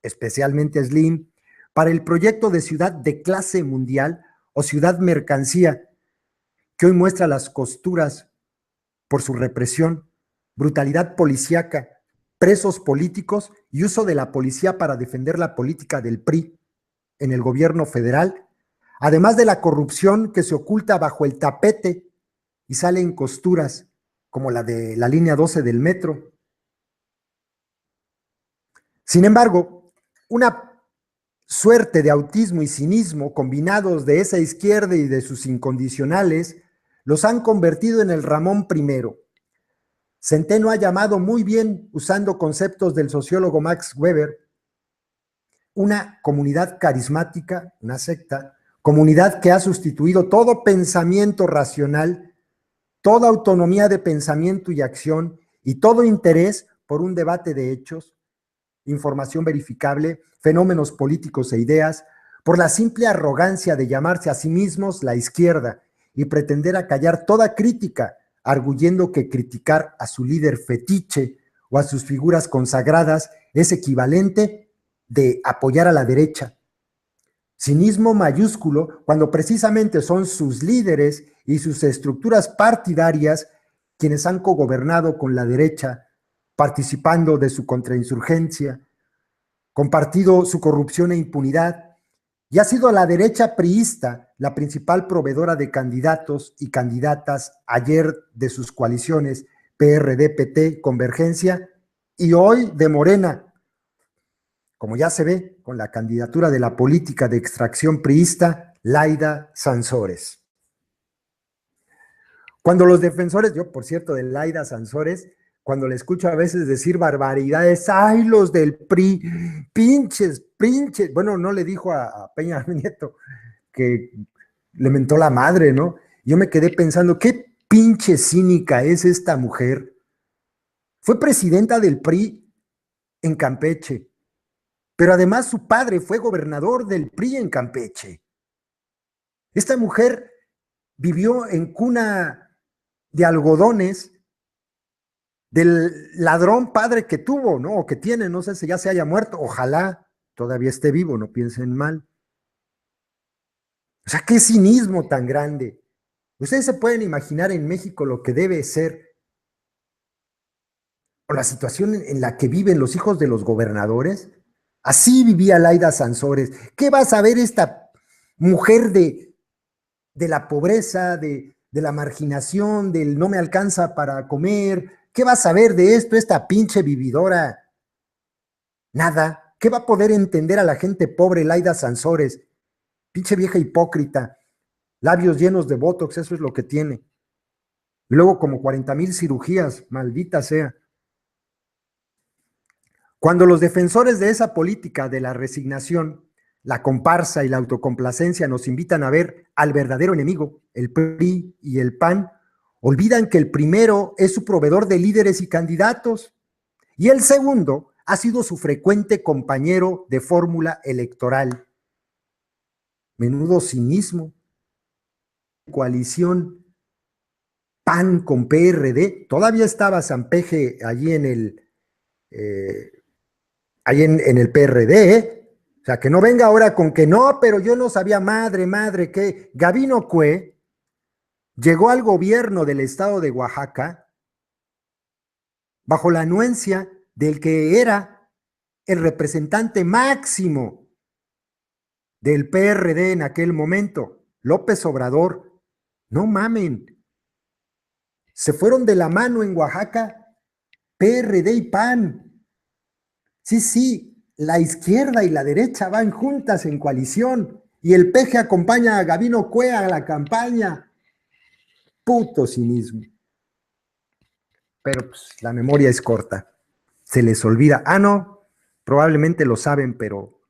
especialmente Slim, para el proyecto de ciudad de clase mundial o ciudad mercancía, que hoy muestra las costuras por su represión, brutalidad policíaca, presos políticos y uso de la policía para defender la política del PRI en el gobierno federal, además de la corrupción que se oculta bajo el tapete y sale en costuras, como la de la línea 12 del metro. Sin embargo, una suerte de autismo y cinismo combinados de esa izquierda y de sus incondicionales los han convertido en el Ramón I. Centeno ha llamado muy bien, usando conceptos del sociólogo Max Weber, una comunidad carismática, una secta, comunidad que ha sustituido todo pensamiento racional, toda autonomía de pensamiento y acción y todo interés por un debate de hechos, información verificable, fenómenos políticos e ideas, por la simple arrogancia de llamarse a sí mismos la izquierda y pretender acallar toda crítica, arguyendo que criticar a su líder fetiche o a sus figuras consagradas es equivalente de apoyar a la derecha. Cinismo mayúsculo cuando precisamente son sus líderes y sus estructuras partidarias quienes han cogobernado con la derecha, participando de su contrainsurgencia, compartido su corrupción e impunidad, y ha sido la derecha priista la principal proveedora de candidatos y candidatas ayer de sus coaliciones PRD, PT, Convergencia, y hoy de Morena, como ya se ve con la candidatura de la política de extracción priista, Laida Sansores. Cuando los defensores, yo por cierto de Laida Sansores, cuando le escucho a veces decir barbaridades, ¡ay, los del PRI! Pinches, pinches. Bueno, no le dijo a Peña Nieto que le mentó la madre, ¿no? Yo me quedé pensando, qué pinche cínica es esta mujer. Fue presidenta del PRI en Campeche, pero además su padre fue gobernador del PRI en Campeche. Esta mujer vivió en cuna de algodones del ladrón padre que tuvo, ¿no? O que tiene, no sé si ya se haya muerto, ojalá todavía esté vivo, no piensen mal. O sea, qué cinismo tan grande. Ustedes se pueden imaginar en México lo que debe ser, o la situación en la que viven los hijos de los gobernadores. Así vivía Laida Sansores. ¿Qué va a saber esta mujer de la pobreza, de la marginación, del no me alcanza para comer? ¿Qué va a saber de esto esta pinche vividora? Nada. ¿Qué va a poder entender a la gente pobre Laida Sansores? Pinche vieja hipócrita. Labios llenos de botox, eso es lo que tiene. Y luego como 40,000 cirugías, maldita sea. Cuando los defensores de esa política de la resignación, la comparsa y la autocomplacencia nos invitan a ver al verdadero enemigo, el PRI y el PAN, olvidan que el primero es su proveedor de líderes y candidatos y el segundo ha sido su frecuente compañero de fórmula electoral. Menudo cinismo. Coalición PAN con PRD, todavía estaba Sampeje allí en el PRD, ¿eh? O sea, que no venga ahora con que no, pero yo no sabía, madre, que Gabino Cue llegó al gobierno del estado de Oaxaca bajo la anuencia del que era el representante máximo del PRD en aquel momento, López Obrador. No mamen. Se fueron de la mano en Oaxaca PRD y PAN. Sí, la izquierda y la derecha van juntas en coalición y el PG acompaña a Gabino Cue a la campaña. Puto cinismo. pero pues, la memoria es corta. Se les olvida. Ah, no, probablemente lo saben, pero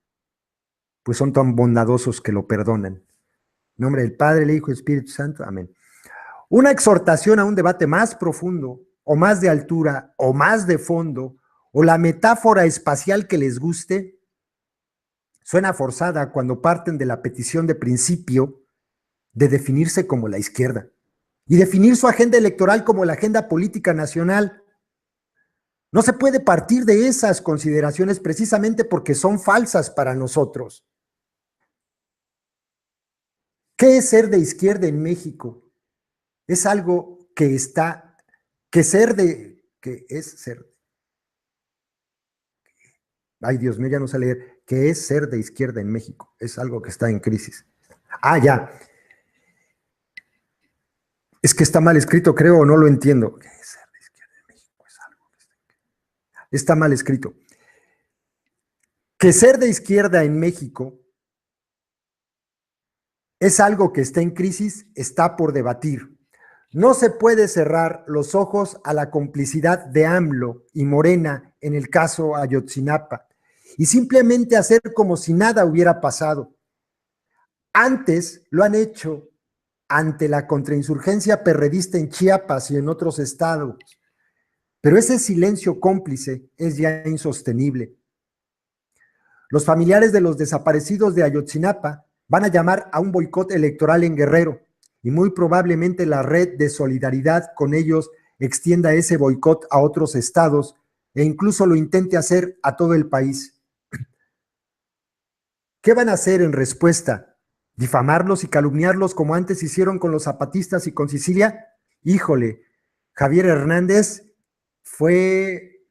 pues son tan bondadosos que lo perdonan. En nombre del Padre, el Hijo y el Espíritu Santo. Amén. Una exhortación a un debate más profundo, o más de altura, o más de fondo, o la metáfora espacial que les guste, suena forzada cuando parten de la petición de principio de definirse como la izquierda y definir su agenda electoral como la agenda política nacional. No se puede partir de esas consideraciones precisamente porque son falsas para nosotros. ¿Qué es ser de izquierda en México? Es algo que está, que es ser, ay Dios mío, ya no sé leer, que es ser de izquierda en México, es algo que está en crisis. Ah, ya, es que está mal escrito, creo, o no lo entiendo. ¿Qué es ser de izquierda en México? Es algo que está mal escrito. Que ser de izquierda en México es algo que está en crisis, está por debatir. No se puede cerrar los ojos a la complicidad de AMLO y Morena en el caso Ayotzinapa y simplemente hacer como si nada hubiera pasado. Antes lo han hecho ante la contrainsurgencia perredista en Chiapas y en otros estados, pero ese silencio cómplice es ya insostenible. Los familiares de los desaparecidos de Ayotzinapa van a llamar a un boicot electoral en Guerrero y muy probablemente la red de solidaridad con ellos extienda ese boicot a otros estados e incluso lo intente hacer a todo el país. ¿Qué van a hacer en respuesta? ¿Difamarlos y calumniarlos como antes hicieron con los zapatistas y con Sicilia? Híjole, Javier Hernández fue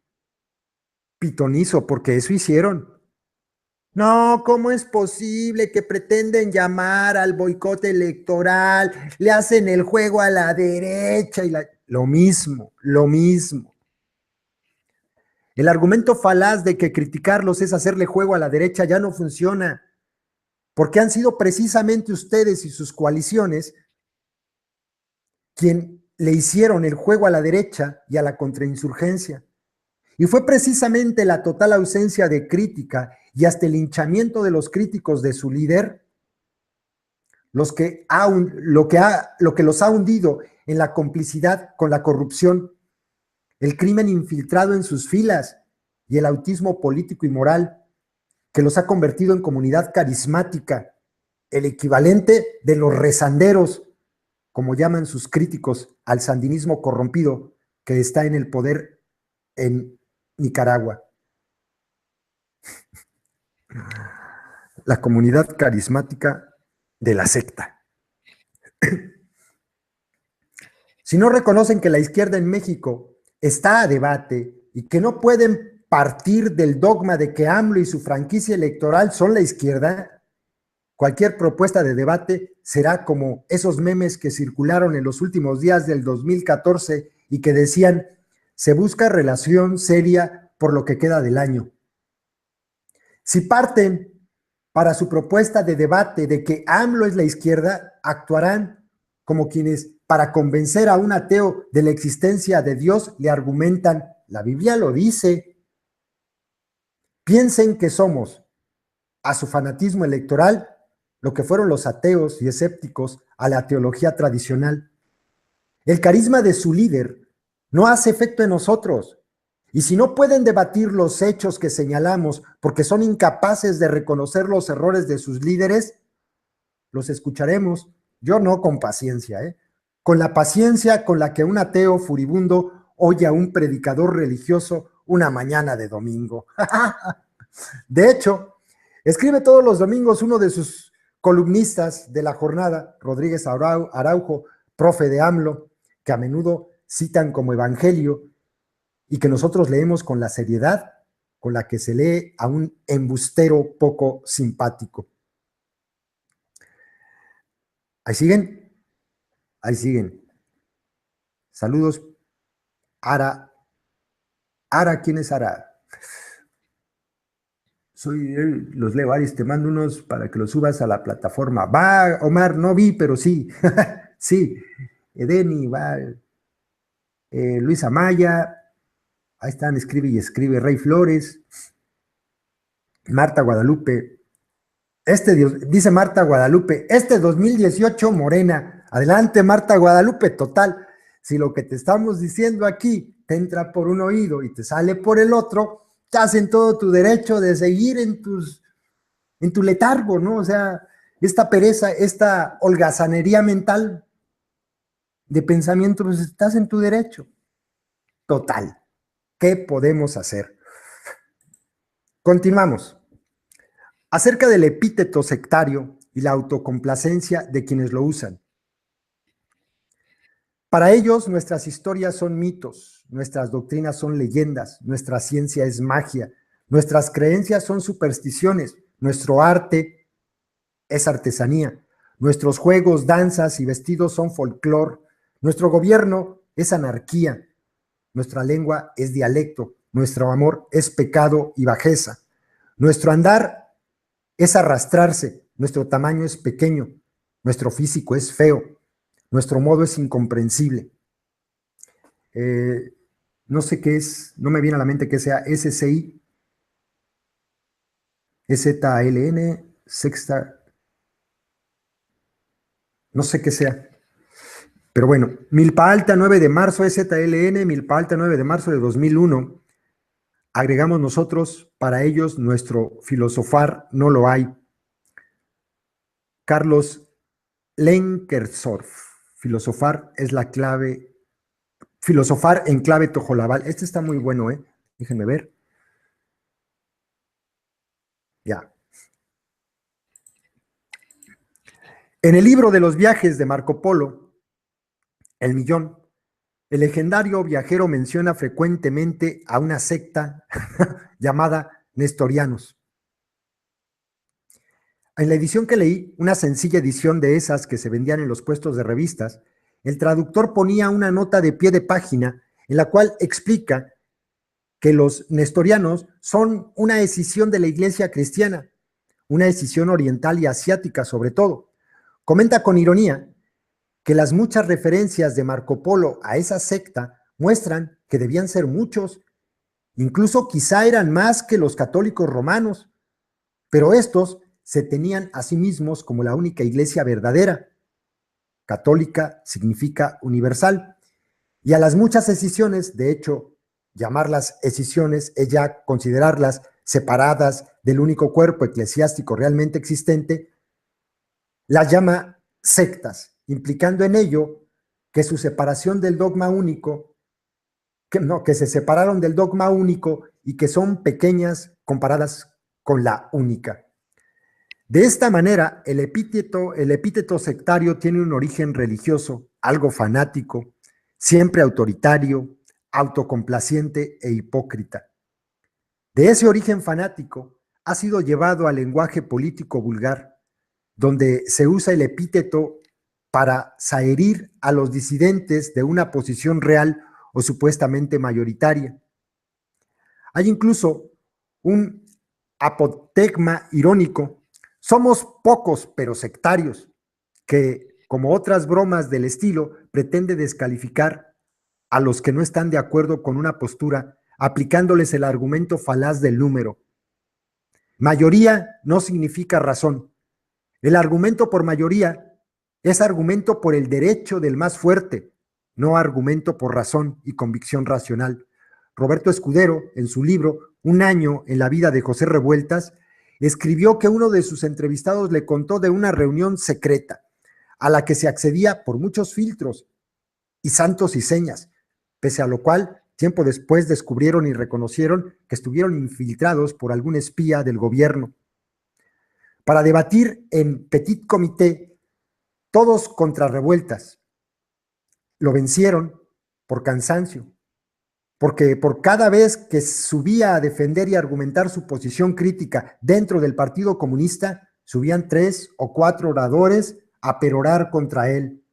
pitonizo porque eso hicieron. No, ¿cómo es posible que pretenden llamar al boicot electoral? Le hacen el juego a la derecha y lo mismo, lo mismo. El argumento falaz de que criticarlos es hacerle juego a la derecha ya no funciona, porque han sido precisamente ustedes y sus coaliciones quien le hicieron el juego a la derecha y a la contrainsurgencia. Y fue precisamente la total ausencia de crítica y hasta el linchamiento de los críticos de su líder lo que los ha hundido en la complicidad con la corrupción, el crimen infiltrado en sus filas y el autismo político y moral que los ha convertido en comunidad carismática, el equivalente de los rezanderos, como llaman sus críticos al sandinismo corrompido que está en el poder en Nicaragua. La comunidad carismática de la secta. Si no reconocen que la izquierda en México está a debate y que no pueden partir del dogma de que AMLO y su franquicia electoral son la izquierda, cualquier propuesta de debate será como esos memes que circularon en los últimos días del 2014 y que decían, se busca relación seria por lo que queda del año. Si parten para su propuesta de debate de que AMLO es la izquierda, actuarán como quienes para convencer a un ateo de la existencia de Dios le argumentan, la Biblia lo dice. Piensen que somos, a su fanatismo electoral, lo que fueron los ateos y escépticos a la teología tradicional. El carisma de su líder no hace efecto en nosotros. Y si no pueden debatir los hechos que señalamos porque son incapaces de reconocer los errores de sus líderes, los escucharemos, yo no con paciencia, con la paciencia con la que un ateo furibundo oye a un predicador religioso una mañana de domingo. De hecho, escribe todos los domingos uno de sus columnistas de la jornada, Rodríguez Araujo, profe de AMLO, que a menudo citan como evangelio y que nosotros leemos con la seriedad con la que se lee a un embustero poco simpático. ¿Ahí siguen? Ahí siguen. Saludos. Ara. Ara, ¿quién es Ara? Los leo, Aris, te mando unos para que los subas a la plataforma. Va, Omar, no vi, pero sí. Sí. Edeni, va. Luis Amaya, ahí están, escribe y escribe, Rey Flores, Marta Guadalupe, dice Marta Guadalupe, 2018 Morena, adelante Marta Guadalupe, total, si lo que te estamos diciendo aquí te entra por un oído y te sale por el otro, estás en todo tu derecho de seguir en tu letargo, ¿no? O sea, esta pereza, esta holgazanería mental de pensamiento, pues estás en tu derecho. Total, ¿qué podemos hacer? Continuamos. Acerca del epíteto sectario y la autocomplacencia de quienes lo usan. Para ellos, nuestras historias son mitos, nuestras doctrinas son leyendas, nuestra ciencia es magia, nuestras creencias son supersticiones, nuestro arte es artesanía, nuestros juegos, danzas y vestidos son folclor, nuestro gobierno es anarquía, nuestra lengua es dialecto, nuestro amor es pecado y bajeza, nuestro andar es arrastrarse, nuestro tamaño es pequeño, nuestro físico es feo, nuestro modo es incomprensible. No sé qué es, no me viene a la mente que sea SCI, EZLN, sexta, no sé qué sea. Pero bueno, Milpa Alta 9 de marzo, EZLN, Milpa Alta 9 de marzo de 2001. Agregamos nosotros, para ellos nuestro filosofar no lo hay. Carlos Lenkersorf, filosofar es la clave, filosofar en clave tojolabal. Este está muy bueno, déjenme ver. Ya. En el libro de los viajes de Marco Polo, El Millón, el legendario viajero menciona frecuentemente a una secta llamada Nestorianos. En la edición que leí, una sencilla edición de esas que se vendían en los puestos de revistas, el traductor ponía una nota de pie de página en la cual explica que los nestorianos son una escisión de la iglesia cristiana, una escisión oriental y asiática sobre todo. Comenta con ironía que las muchas referencias de Marco Polo a esa secta muestran que debían ser muchos, incluso quizá eran más que los católicos romanos, pero estos se tenían a sí mismos como la única iglesia verdadera. Católica significa universal. Y a las muchas escisiones, de hecho, llamarlas escisiones es ya considerarlas separadas del único cuerpo eclesiástico realmente existente, las llama sectas, implicando en ello que su separación del dogma único, que se separaron del dogma único y que son pequeñas comparadas con la única. De esta manera, el epíteto sectario tiene un origen religioso, algo fanático, siempre autoritario, autocomplaciente e hipócrita. De ese origen fanático ha sido llevado al lenguaje político vulgar, donde se usa el epíteto para zaherir a los disidentes de una posición real o supuestamente mayoritaria. Hay incluso un apotegma irónico. Somos pocos, pero sectarios, que, como otras bromas del estilo, pretende descalificar a los que no están de acuerdo con una postura, aplicándoles el argumento falaz del número. Mayoría no significa razón. El argumento por mayoría es argumento por el derecho del más fuerte, no argumento por razón y convicción racional. Roberto Escudero, en su libro Un año en la vida de José Revueltas, escribió que uno de sus entrevistados le contó de una reunión secreta a la que se accedía por muchos filtros y santos y señas, pese a lo cual tiempo después descubrieron y reconocieron que estuvieron infiltrados por algún espía del gobierno. Para debatir en petit comité, todos contra Revueltas. Lo vencieron por cansancio, porque por cada vez que subía a defender y argumentar su posición crítica dentro del Partido Comunista, subían 3 o 4 oradores a perorar contra él.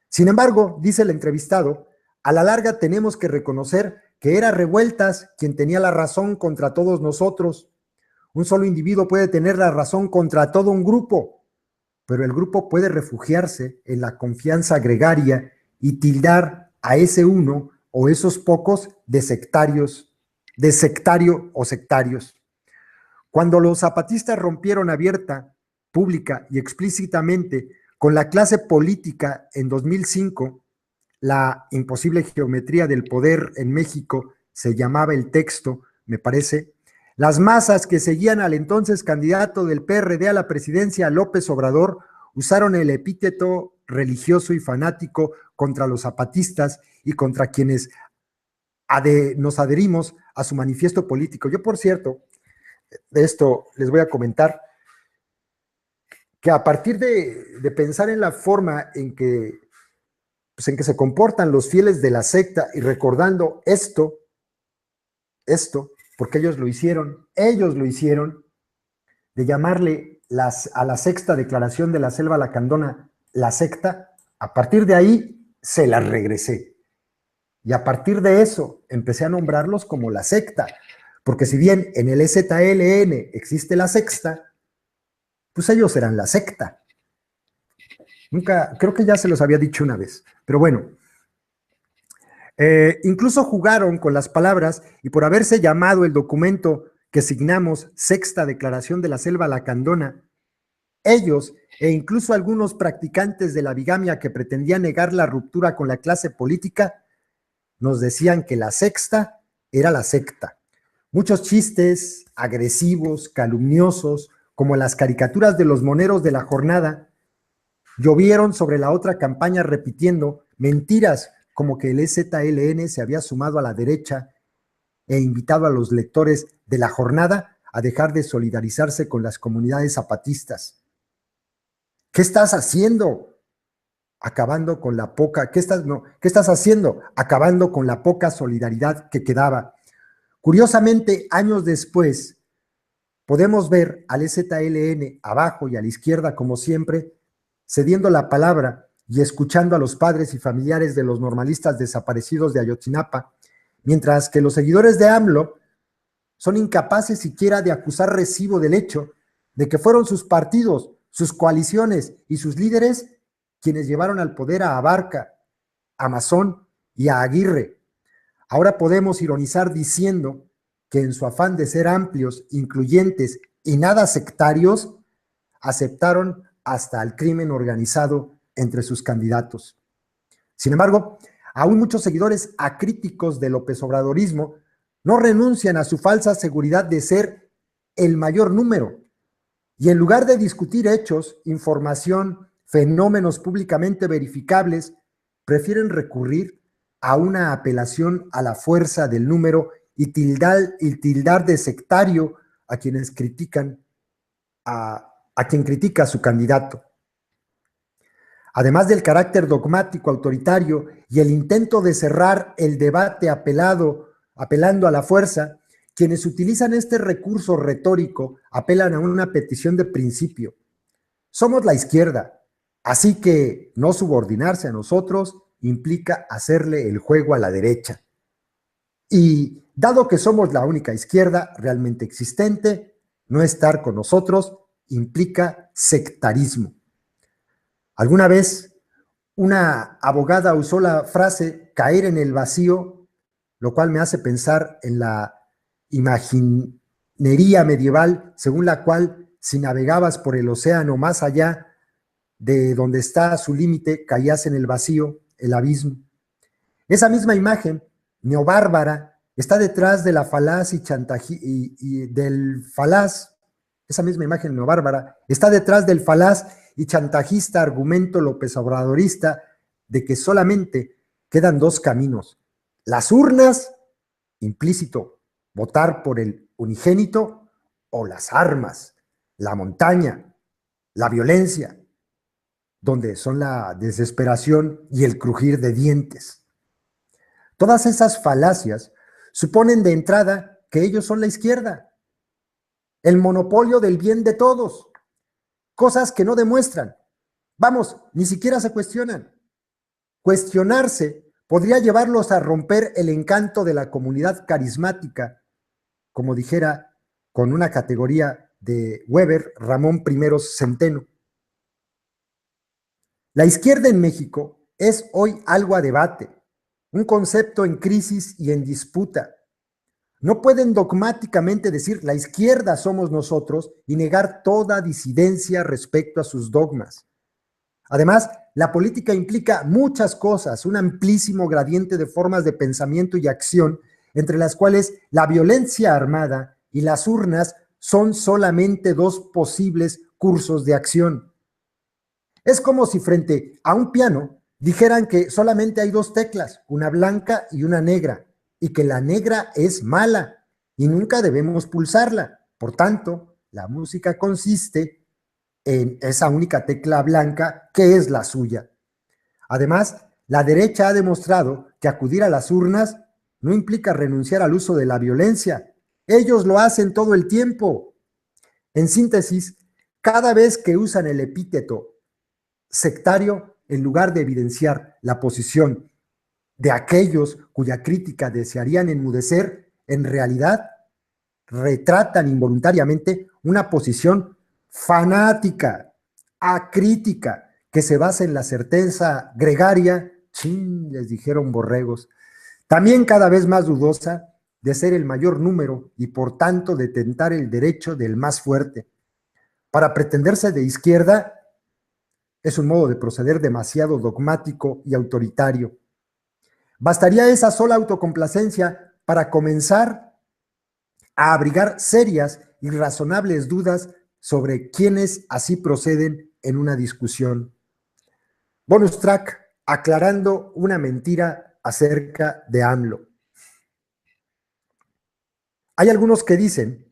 Sin embargo, dice el entrevistado, a la larga tenemos que reconocer que era Revueltas quien tenía la razón contra todos nosotros. Un solo individuo puede tener la razón contra todo un grupo, pero el grupo puede refugiarse en la confianza gregaria y tildar a ese uno o esos pocos de sectarios, de sectario o sectarios. Cuando los zapatistas rompieron abierta, pública y explícitamente con la clase política en 2005, la imposible geometría del poder en México se llamaba el texto, me parece, las masas que seguían al entonces candidato del PRD a la presidencia, López Obrador, usaron el epíteto religioso y fanático contra los zapatistas y contra quienes nos adherimos a su manifiesto político. Yo, por cierto, de esto les voy a comentar que a partir de pensar en la forma en que se comportan los fieles de la secta y recordando esto, porque ellos lo hicieron, de llamarle a la sexta declaración de la Selva Lacandona la secta, a partir de ahí se las regresé. Y a partir de eso empecé a nombrarlos como la secta, porque si bien en el EZLN existe la sexta, pues ellos eran la secta. Nunca, creo que ya se los había dicho una vez, pero bueno. Incluso jugaron con las palabras y por haberse llamado el documento que signamos Sexta Declaración de la Selva Lacandona, ellos e incluso algunos practicantes de la bigamia que pretendían negar la ruptura con la clase política, nos decían que la sexta era la secta. Muchos chistes agresivos, calumniosos, como las caricaturas de los moneros de la jornada, llovieron sobre la otra campaña repitiendo mentiras como que el EZLN se había sumado a la derecha e invitado a los lectores de la jornada a dejar de solidarizarse con las comunidades zapatistas. ¿Qué estás haciendo? Acabando con la poca, ¿qué estás haciendo? Acabando con la poca solidaridad que quedaba. Curiosamente, años después, podemos ver al EZLN abajo y a la izquierda, como siempre, cediendo la palabra y escuchando a los padres y familiares de los normalistas desaparecidos de Ayotzinapa, mientras que los seguidores de AMLO son incapaces siquiera de acusar recibo del hecho de que fueron sus partidos, sus coaliciones y sus líderes quienes llevaron al poder a Abarca, a Mazón y a Aguirre. Ahora podemos ironizar diciendo que en su afán de ser amplios, incluyentes y nada sectarios, aceptaron hasta el crimen organizado entre sus candidatos. Sin embargo, aún muchos seguidores acríticos del López Obradorismo no renuncian a su falsa seguridad de ser el mayor número y en lugar de discutir hechos, información, fenómenos públicamente verificables, prefieren recurrir a una apelación a la fuerza del número y tildar de sectario a quienes critican a quien critica a su candidato. Además del carácter dogmático, autoritario y el intento de cerrar el debate apelando a la fuerza, quienes utilizan este recurso retórico apelan a una petición de principio. Somos la izquierda, así que no subordinarse a nosotros implica hacerle el juego a la derecha. Y dado que somos la única izquierda realmente existente, no estar con nosotros implica sectarismo. Alguna vez una abogada usó la frase caer en el vacío, lo cual me hace pensar en la imaginería medieval, según la cual si navegabas por el océano más allá de donde está su límite, caías en el vacío, el abismo. Esa misma imagen neobárbara está detrás de la falaz esa misma imagen neobárbara está detrás del falaz y chantajista argumento López Obradorista de que solamente quedan dos caminos: las urnas, implícito, votar por el unigénito, o las armas, la montaña, la violencia, donde son la desesperación y el crujir de dientes. Todas esas falacias suponen de entrada que ellos son la izquierda, el monopolio del bien de todos, cosas que no demuestran. Vamos, ni siquiera se cuestionan. Cuestionarse podría llevarlos a romper el encanto de la comunidad carismática, como dijera con una categoría de Weber, Ramón I Centeno. La izquierda en México es hoy algo a debate, un concepto en crisis y en disputa. No pueden dogmáticamente decir la izquierda somos nosotros y negar toda disidencia respecto a sus dogmas. Además, la política implica muchas cosas, un amplísimo gradiente de formas de pensamiento y acción, entre las cuales la violencia armada y las urnas son solamente dos posibles cursos de acción. Es como si frente a un piano dijeran que solamente hay dos teclas, una blanca y una negra, y que la negra es mala y nunca debemos pulsarla. Por tanto, la música consiste en esa única tecla blanca que es la suya. Además, la derecha ha demostrado que acudir a las urnas no implica renunciar al uso de la violencia. Ellos lo hacen todo el tiempo. En síntesis, cada vez que usan el epíteto sectario, en lugar de evidenciar la posición de aquellos cuya crítica desearían enmudecer, en realidad retratan involuntariamente una posición fanática, acrítica, que se basa en la certeza gregaria, chin, les dijeron borregos, también cada vez más dudosa de ser el mayor número y por tanto de tentar el derecho del más fuerte. Para pretenderse de izquierda es un modo de proceder demasiado dogmático y autoritario. Bastaría esa sola autocomplacencia para comenzar a abrigar serias y razonables dudas sobre quienes así proceden en una discusión. Bonus track, aclarando una mentira acerca de AMLO. Hay algunos que dicen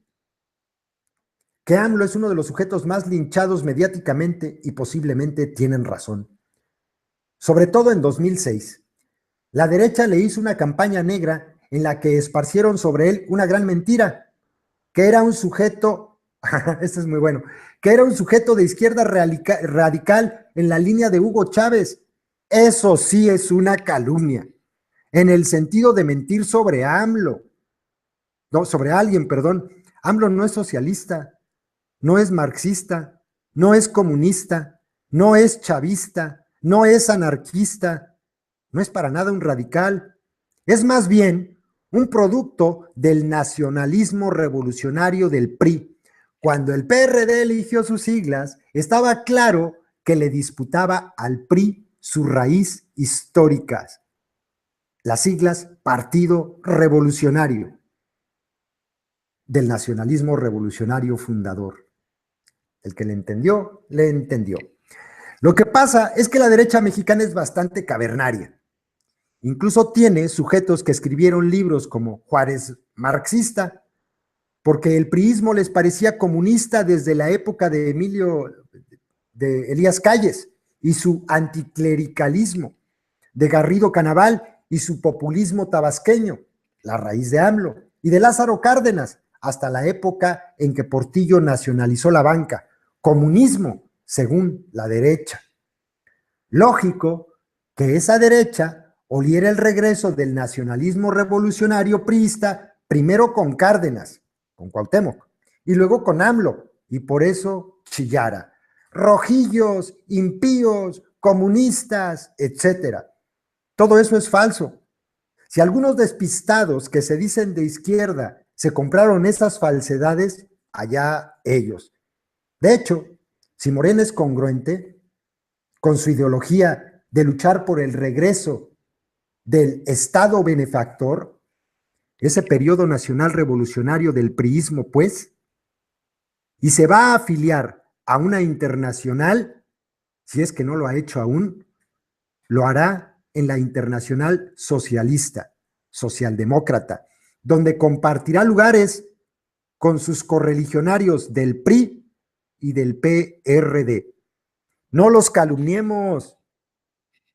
que AMLO es uno de los sujetos más linchados mediáticamente y posiblemente tienen razón. Sobre todo en 2006, la derecha le hizo una campaña negra en la que esparcieron sobre él una gran mentira, que era un sujeto, este es muy bueno, que era un sujeto de izquierda radical en la línea de Hugo Chávez. Eso sí es una calumnia, en el sentido de mentir sobre AMLO, no, sobre alguien, perdón. AMLO no es socialista, no es marxista, no es comunista, no es chavista, no es anarquista, no es para nada un radical. Es más bien un producto del nacionalismo revolucionario del PRI. Cuando el PRD eligió sus siglas, estaba claro que le disputaba al PRI su raíz histórica. Las siglas Partido Revolucionario del nacionalismo revolucionario fundador. El que le entendió, le entendió. Lo que pasa es que la derecha mexicana es bastante cavernaria. Incluso tiene sujetos que escribieron libros como Juárez marxista, porque el priismo les parecía comunista desde la época de de Elías Calles y su anticlericalismo, de Garrido Canaval y su populismo tabasqueño, la raíz de AMLO, y de Lázaro Cárdenas, hasta la época en que Portillo nacionalizó la banca, comunismo, según la derecha. Lógico que esa derecha oliera el regreso del nacionalismo revolucionario priista, primero con Cárdenas, con Cuauhtémoc, y luego con AMLO, y por eso chillara. Rojillos, impíos, comunistas, etcétera. Todo eso es falso. Si algunos despistados que se dicen de izquierda se compraron esas falsedades, allá ellos. De hecho, si Morena es congruente con su ideología de luchar por el regreso del Estado benefactor, ese periodo nacional revolucionario del priismo, pues, y se va a afiliar a una internacional, si es que no lo ha hecho aún, lo hará en la Internacional Socialista, socialdemócrata, donde compartirá lugares con sus correligionarios del PRI y del PRD. No los calumniemos,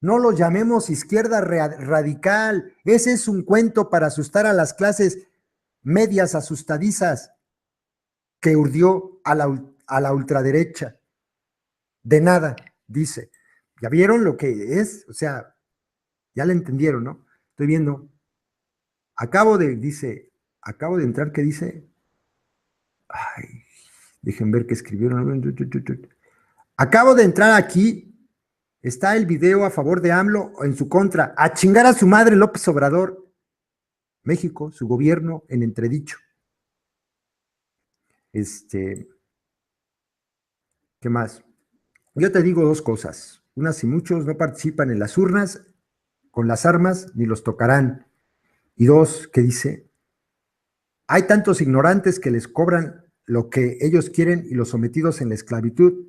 no los llamemos izquierda radical. Ese es un cuento para asustar a las clases medias asustadizas que urdió a la ultraderecha. De nada, dice. ¿Ya vieron lo que es? O sea, ya le entendieron, ¿no? Estoy viendo. Acabo de entrar, ¿qué dice? Ay, dejen ver qué escribieron. Acabo de entrar aquí Está el video a favor de AMLO o en su contra. A chingar a su madre López Obrador. México, su gobierno en entredicho. ¿Qué más? Yo te digo dos cosas. Una, si muchos no participan en las urnas con las armas, ni los tocarán. Y dos, ¿qué dice? Hay tantos ignorantes que les cobran lo que ellos quieren y los sometidos en la esclavitud.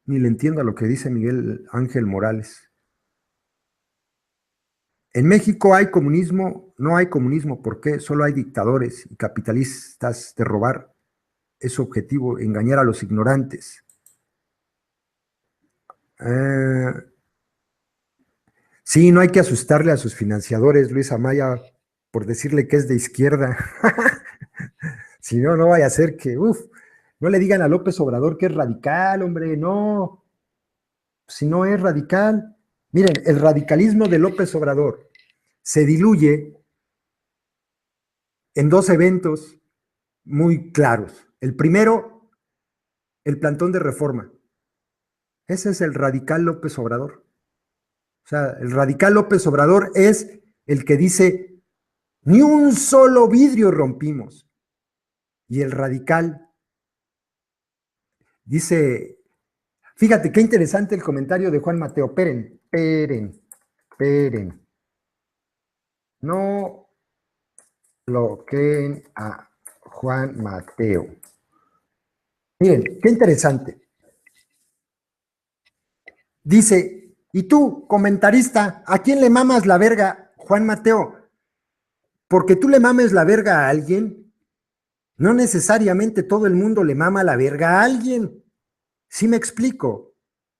Ni le entiendo a lo que dice Miguel Ángel Morales. En México hay comunismo, no hay comunismo, ¿por qué? Solo hay dictadores y capitalistas de robar. Es su objetivo, engañar a los ignorantes. Sí, no hay que asustarle a sus financiadores, Luis Amaya, por decirle que es de izquierda. Si no, no vaya a ser que, no le digan a López Obrador que es radical, hombre, no. Si no es radical. Miren, el radicalismo de López Obrador se diluye en dos eventos muy claros. El primero, el plantón de reforma. Ese es el radical López Obrador. O sea, el radical López Obrador es el que dice, ni un solo vidrio rompimos. Y el radical dice, fíjate qué interesante el comentario de Juan Mateo. Esperen. No bloqueen a Juan Mateo. Miren, qué interesante. Dice, y tú, comentarista, ¿a quién le mamas la verga, Juan Mateo? Porque tú le mames la verga a alguien, no necesariamente todo el mundo le mama la verga a alguien. ¿Sí me explico?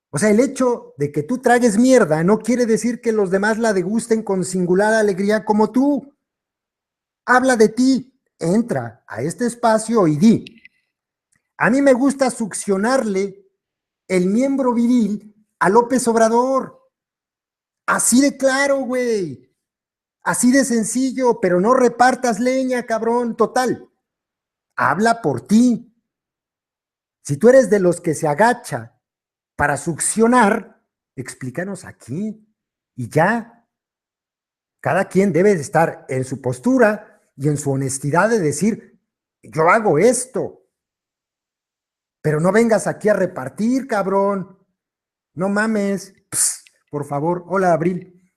O sea, el hecho de que tú tragues mierda no quiere decir que los demás la degusten con singular alegría como tú. Habla de ti, entra a este espacio y di, a mí me gusta succionarle el miembro viril a López Obrador. Así de claro, güey. Así de sencillo, pero no repartas leña, cabrón. Total, habla por ti. Si tú eres de los que se agacha para succionar, explícanos aquí y ya. Cada quien debe estar en su postura y en su honestidad de decir, yo hago esto, pero no vengas aquí a repartir, cabrón. No mames. Pss, por favor. Hola, Abril.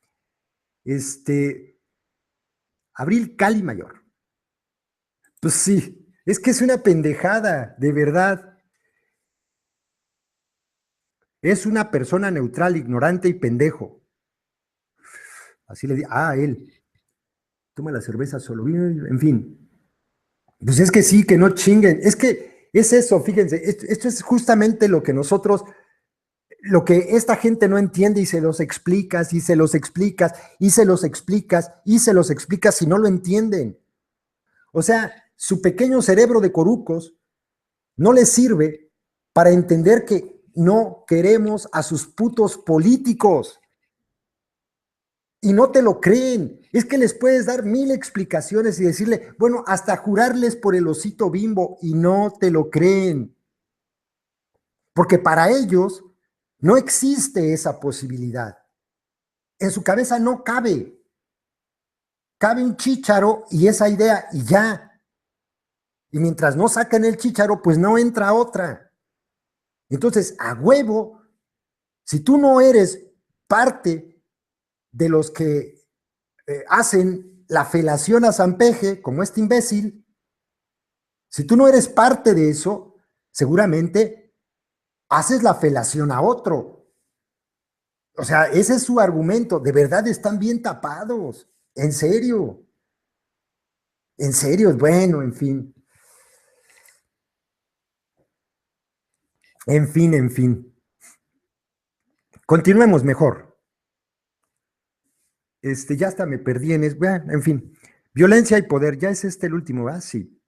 Abril Cali Mayor. Pues sí, es que es una pendejada, de verdad. Es una persona neutral, ignorante y pendejo. Así le digo, él. Toma la cerveza solo, en fin. Pues es que sí, que no chinguen. Es que es eso, fíjense, esto es justamente lo que nosotros, lo que esta gente no entiende y se los explicas y se los explicas y se los explicas y se los explicas si no lo entienden. O sea, su pequeño cerebro de corucos no les sirve para entender que no queremos a sus putos políticos. Y no te lo creen. Es que les puedes dar 1000 explicaciones y decirle, bueno, hasta jurarles por el osito Bimbo y no te lo creen. Porque para ellos no existe esa posibilidad. En su cabeza no cabe. Cabe un chícharo y esa idea y ya. Y mientras no sacan el chícharo, pues no entra otra. Entonces, a huevo, si tú no eres parte de los que hacen la felación a San Peje, como este imbécil, si tú no eres parte de eso, seguramente haces la felación a otro. O sea, ese es su argumento. De verdad están bien tapados. En serio. En serio, bueno, en fin. En fin. Continuemos mejor. Ya hasta me perdí en fin. Violencia y poder, ya es el último, ¿verdad? Sí.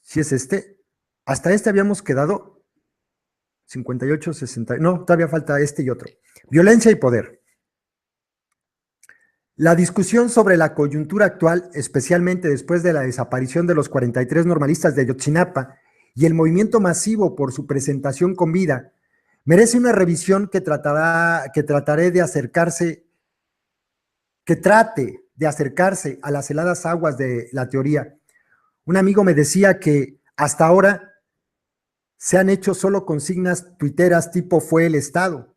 Sí es este. Hasta habíamos quedado 58, 60. No, todavía falta este y otro. Violencia y poder. La discusión sobre la coyuntura actual, especialmente después de la desaparición de los 43 normalistas de Ayotzinapa y el movimiento masivo por su presentación con vida, merece una revisión que trate de acercarse a las heladas aguas de la teoría. Un amigo me decía que hasta ahora se han hecho solo consignas tuiteras tipo fue el Estado,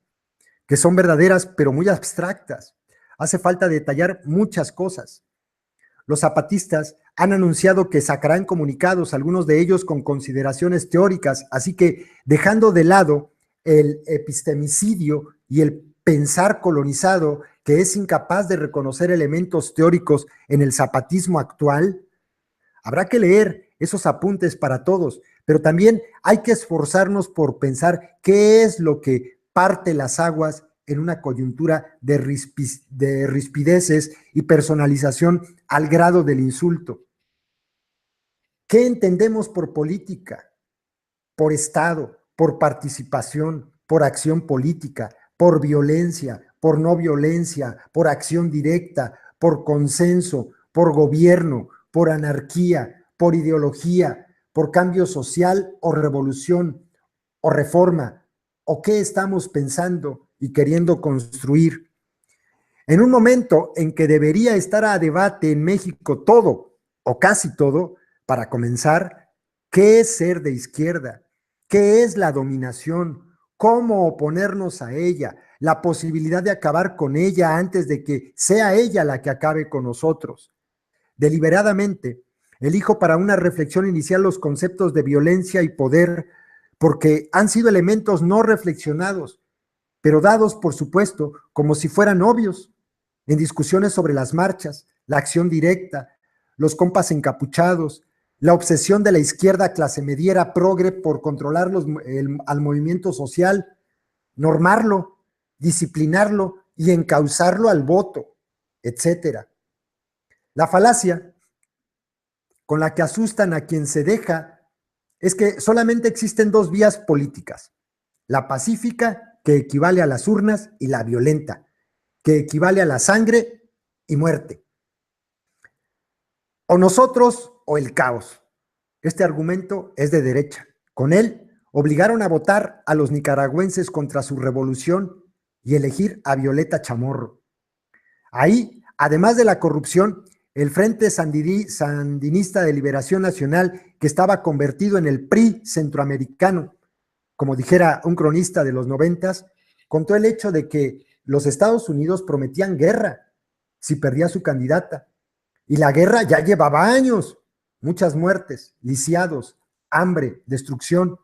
que son verdaderas pero muy abstractas. Hace falta detallar muchas cosas. Los zapatistas han anunciado que sacarán comunicados, algunos de ellos con consideraciones teóricas, así que dejando de lado el epistemicidio y el pensar colonizado que es incapaz de reconocer elementos teóricos en el zapatismo actual, habrá que leer esos apuntes para todos, pero también hay que esforzarnos por pensar qué es lo que parte las aguas en una coyuntura de rispideces y personalización al grado del insulto. ¿Qué entendemos por política, por Estado, por participación, por acción política, por violencia, por no violencia, por acción directa, por consenso, por gobierno, por anarquía, por ideología, por cambio social o revolución o reforma? ¿O qué estamos pensando y queriendo construir? En un momento en que debería estar a debate en México todo o casi todo, para comenzar, ¿qué es ser de izquierda? ¿Qué es la dominación? ¿Cómo oponernos a ella? La posibilidad de acabar con ella antes de que sea ella la que acabe con nosotros. Deliberadamente, elijo para una reflexión inicial los conceptos de violencia y poder, porque han sido elementos no reflexionados, pero dados, por supuesto, como si fueran obvios, en discusiones sobre las marchas, la acción directa, los compas encapuchados, la obsesión de la izquierda clase mediera progre por controlar al movimiento social, normarlo, disciplinarlo y encauzarlo al voto, etcétera. La falacia con la que asustan a quien se deja es que solamente existen dos vías políticas: la pacífica, que equivale a las urnas, y la violenta, que equivale a la sangre y muerte. O nosotros o el caos. Este argumento es de derecha. Con él obligaron a votar a los nicaragüenses contra su revolución y elegir a Violeta Chamorro. Ahí, además de la corrupción, el Frente Sandinista de Liberación Nacional, que estaba convertido en el PRI centroamericano, como dijera un cronista de los 90, contó el hecho de que los Estados Unidos prometían guerra si perdía su candidata. Y la guerra ya llevaba años, muchas muertes, lisiados, hambre, destrucción.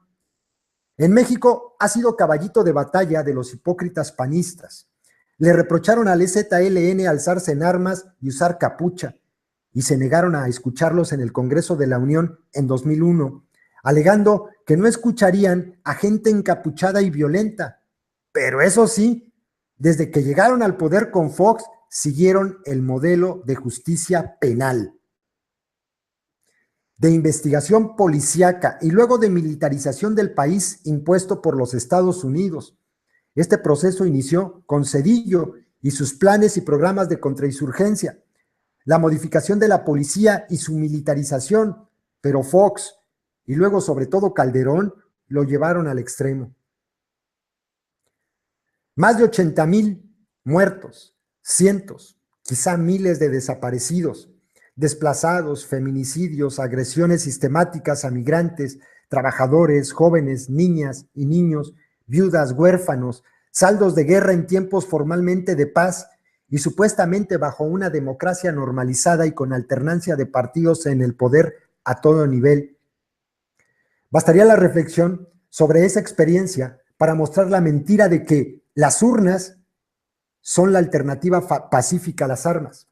En México ha sido caballito de batalla de los hipócritas panistas. Le reprocharon al EZLN alzarse en armas y usar capucha, y se negaron a escucharlos en el Congreso de la Unión en 2001, alegando que no escucharían a gente encapuchada y violenta. Pero eso sí, desde que llegaron al poder con Fox, siguieron el modelo de justicia penal, de investigación policíaca y luego de militarización del país impuesto por los Estados Unidos. Este proceso inició con Zedillo y sus planes y programas de contrainsurgencia, la modificación de la policía y su militarización, pero Fox y luego sobre todo Calderón lo llevaron al extremo. Más de 80,000 muertos, cientos, quizá miles de desaparecidos, desplazados, feminicidios, agresiones sistemáticas a migrantes, trabajadores, jóvenes, niñas y niños, viudas, huérfanos, saldos de guerra en tiempos formalmente de paz y supuestamente bajo una democracia normalizada y con alternancia de partidos en el poder a todo nivel. Bastaría la reflexión sobre esa experiencia para mostrar la mentira de que las urnas son la alternativa pacífica a las armas.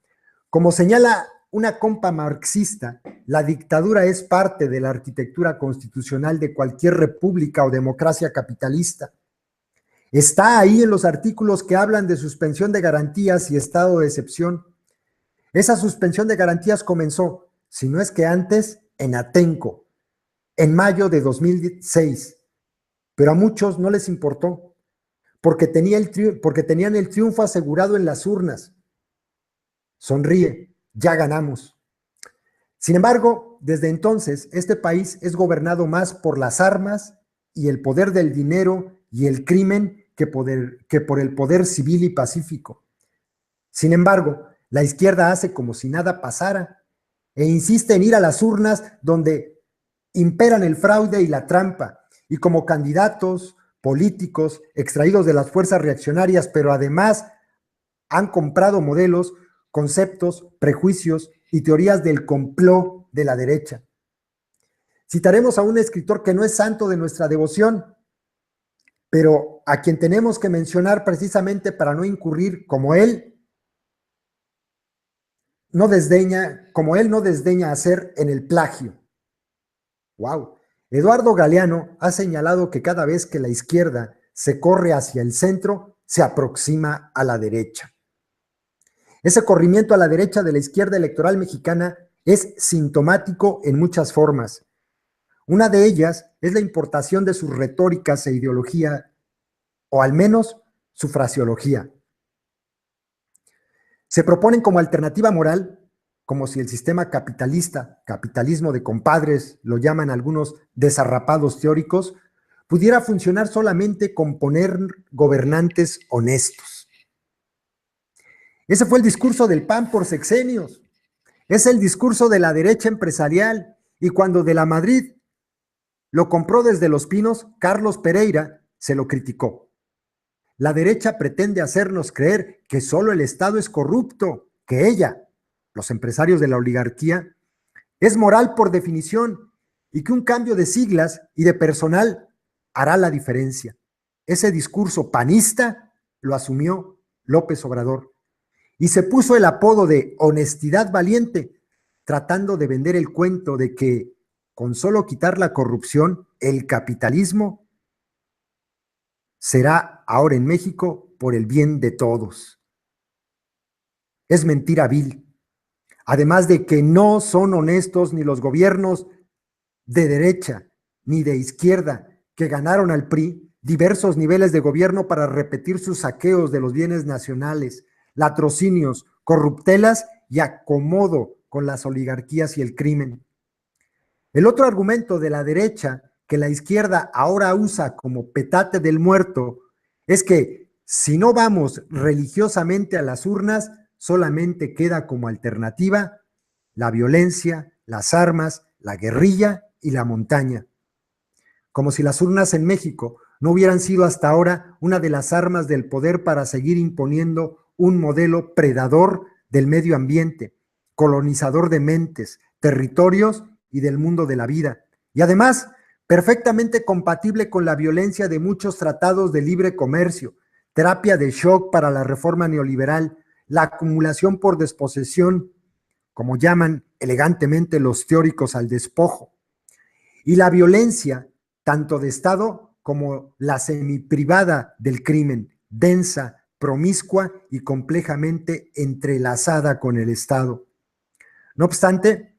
Como señala una compa marxista, la dictadura es parte de la arquitectura constitucional de cualquier república o democracia capitalista. Está ahí en los artículos que hablan de suspensión de garantías y estado de excepción. Esa suspensión de garantías comenzó, si no es que antes, en Atenco, en mayo de 2006, pero a muchos no les importó, porque tenían el triunfo asegurado en las urnas. Sonríe, ya ganamos. Sin embargo, desde entonces, este país es gobernado más por las armas y el poder del dinero y el crimen que por el poder civil y pacífico. Sin embargo, la izquierda hace como si nada pasara e insiste en ir a las urnas donde imperan el fraude y la trampa, y como candidatos políticos extraídos de las fuerzas reaccionarias, pero además han comprado modelos, conceptos, prejuicios y teorías del complot de la derecha. Citaremos a un escritor que no es santo de nuestra devoción, pero a quien tenemos que mencionar precisamente para no incurrir como él no desdeña hacer en el plagio. Wow. Eduardo Galeano ha señalado que cada vez que la izquierda se corre hacia el centro, se aproxima a la derecha. Ese corrimiento a la derecha de la izquierda electoral mexicana es sintomático en muchas formas. Una de ellas es la importación de sus retóricas e ideología, o al menos su fraseología. Se proponen como alternativa moral, como si el sistema capitalista, capitalismo de compadres, lo llaman algunos desarrapados teóricos, pudiera funcionar solamente con poner gobernantes honestos. Ese fue el discurso del PAN por sexenios. Es el discurso de la derecha empresarial. Y cuando de la Madrid lo compró desde Los Pinos, Carlos Pereira se lo criticó. La derecha pretende hacernos creer que solo el Estado es corrupto, que ella, los empresarios de la oligarquía, es moral por definición y que un cambio de siglas y de personal hará la diferencia. Ese discurso panista lo asumió López Obrador y se puso el apodo de honestidad valiente, tratando de vender el cuento de que con solo quitar la corrupción, el capitalismo será ahora en México por el bien de todos. Es mentira vil. Además de que no son honestos ni los gobiernos de derecha ni de izquierda que ganaron al PRI diversos niveles de gobierno para repetir sus saqueos de los bienes nacionales, latrocinios, corruptelas y acomodo con las oligarquías y el crimen. El otro argumento de la derecha que la izquierda ahora usa como petate del muerto es que si no vamos religiosamente a las urnas, solamente queda como alternativa la violencia, las armas, la guerrilla y la montaña. Como si las urnas en México no hubieran sido hasta ahora una de las armas del poder para seguir imponiendo un modelo predador del medio ambiente, colonizador de mentes, territorios y del mundo de la vida. Y además, perfectamente compatible con la violencia de muchos tratados de libre comercio, terapia de shock para la reforma neoliberal, la acumulación por desposesión, como llaman elegantemente los teóricos al despojo, y la violencia tanto de Estado como la semiprivada del crimen, densa, promiscua y complejamente entrelazada con el Estado. No obstante,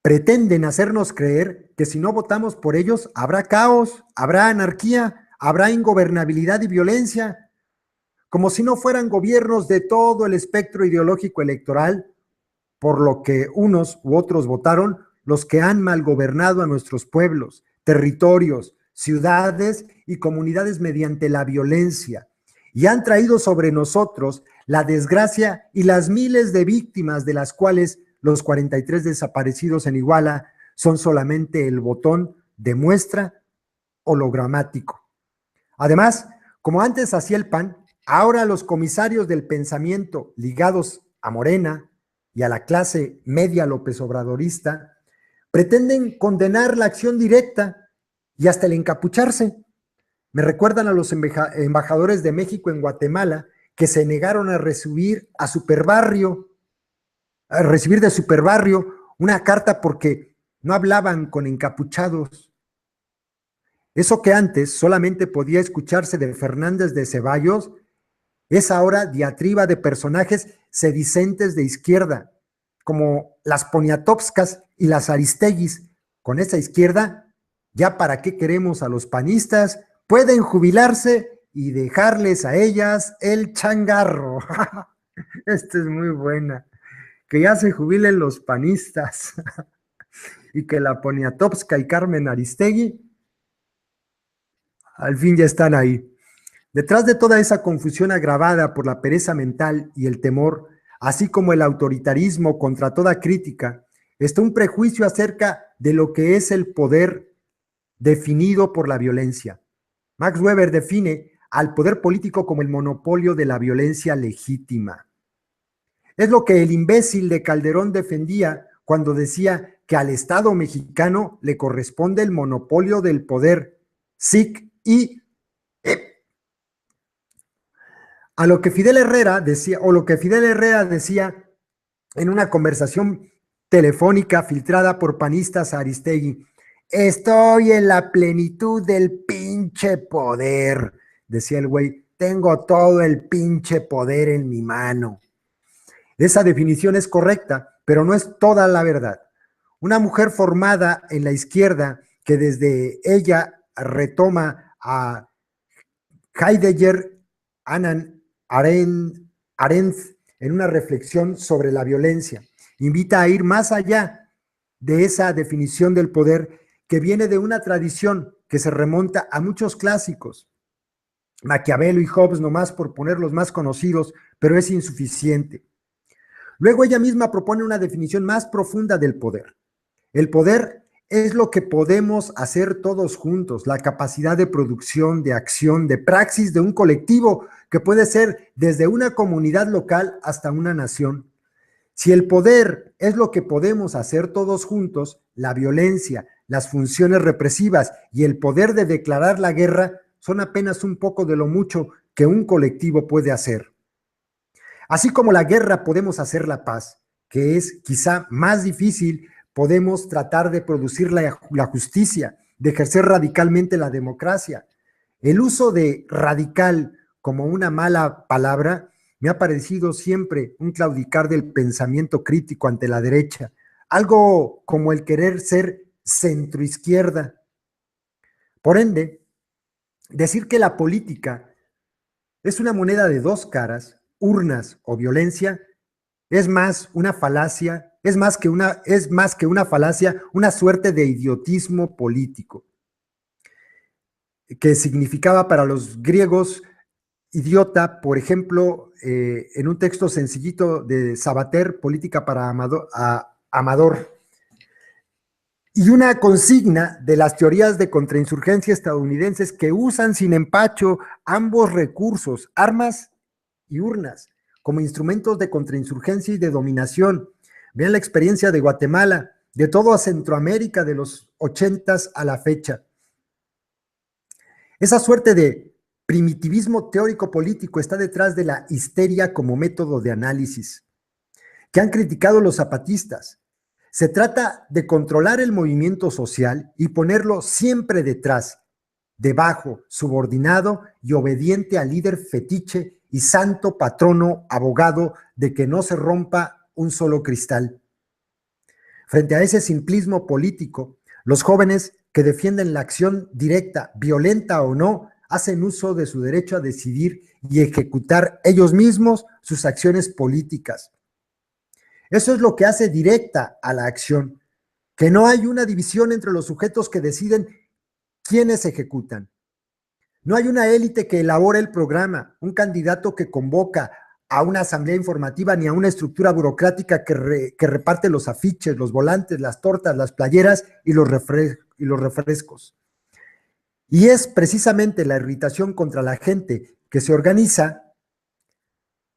pretenden hacernos creer que si no votamos por ellos habrá caos, habrá anarquía, habrá ingobernabilidad y violencia, como si no fueran gobiernos de todo el espectro ideológico electoral, por lo que unos u otros votaron, los que han malgobernado a nuestros pueblos, territorios, ciudades y comunidades mediante la violencia, y han traído sobre nosotros la desgracia y las miles de víctimas, de las cuales los 43 desaparecidos en Iguala son solamente el botón de muestra hologramático. Además, como antes hacía el PAN, ahora los comisarios del pensamiento ligados a Morena y a la clase media López Obradorista pretenden condenar la acción directa y hasta el encapucharse. Me recuerdan a los embajadores de México en Guatemala que se negaron a recibir de Superbarrio una carta porque no hablaban con encapuchados. Eso que antes solamente podía escucharse de Fernández de Ceballos es ahora diatriba de personajes sedicentes de izquierda, como las Poniatowskas y las Aristeguis. Con esa izquierda, ¿ya para qué queremos a los panistas? Pueden jubilarse y dejarles a ellas el changarro. Esta es muy buena. Que ya se jubilen los panistas. y que la Poniatowska y Carmen Aristegui al fin ya están ahí. Detrás de toda esa confusión agravada por la pereza mental y el temor, así como el autoritarismo contra toda crítica, está un prejuicio acerca de lo que es el poder definido por la violencia. Max Weber define al poder político como el monopolio de la violencia legítima. Es lo que el imbécil de Calderón defendía cuando decía que al Estado mexicano le corresponde el monopolio del poder, SIC y a lo que Fidel Herrera decía, o lo que Fidel Herrera decía en una conversación telefónica filtrada por panistas a Aristegui: estoy en la plenitud del pinche poder, decía el güey, tengo todo el pinche poder en mi mano. Esa definición es correcta, pero no es toda la verdad. Una mujer formada en la izquierda que desde ella retoma a Heidegger, Hannah Arendt en una reflexión sobre la violencia. Invita a ir más allá de esa definición del poder que viene de una tradición que se remonta a muchos clásicos, Maquiavelo y Hobbes nomás por poner los más conocidos, pero es insuficiente. Luego ella misma propone una definición más profunda del poder. El poder es lo que podemos hacer todos juntos, la capacidad de producción, de acción, de praxis de un colectivo que puede ser desde una comunidad local hasta una nación. Si el poder es lo que podemos hacer todos juntos, la violencia, las funciones represivas y el poder de declarar la guerra son apenas un poco de lo mucho que un colectivo puede hacer. Así como la guerra podemos hacer la paz, que es quizá más difícil, podemos tratar de producir la justicia, de ejercer radicalmente la democracia. El uso de radical como una mala palabra me ha parecido siempre un claudicar del pensamiento crítico ante la derecha, algo como el querer ser centroizquierda. Por ende, decir que la política es una moneda de dos caras, urnas o violencia, es más una falacia, es más que una falacia, una suerte de idiotismo político, que significaba para los griegos idiota, por ejemplo, en un texto sencillito de Sabater, Política para Amador, y una consigna de las teorías de contrainsurgencia estadounidenses que usan sin empacho ambos recursos, armas y urnas, como instrumentos de contrainsurgencia y de dominación. Vean la experiencia de Guatemala, de toda Centroamérica de los 80s a la fecha. Esa suerte de primitivismo teórico político está detrás de la histeria como método de análisis, que han criticado los zapatistas. Se trata de controlar el movimiento social y ponerlo siempre detrás, debajo, subordinado y obediente al líder fetiche y santo patrono abogado de que no se rompa un solo cristal. Frente a ese simplismo político, los jóvenes que defienden la acción directa, violenta o no, hacen uso de su derecho a decidir y ejecutar ellos mismos sus acciones políticas. Eso es lo que hace directa a la acción, que no hay una división entre los sujetos que deciden quiénes ejecutan. No hay una élite que elabora el programa, un candidato que convoca a una asamblea informativa ni a una estructura burocrática que reparte los afiches, los volantes, las tortas, las playeras y los refrescos. Y es precisamente la irritación contra la gente que se organiza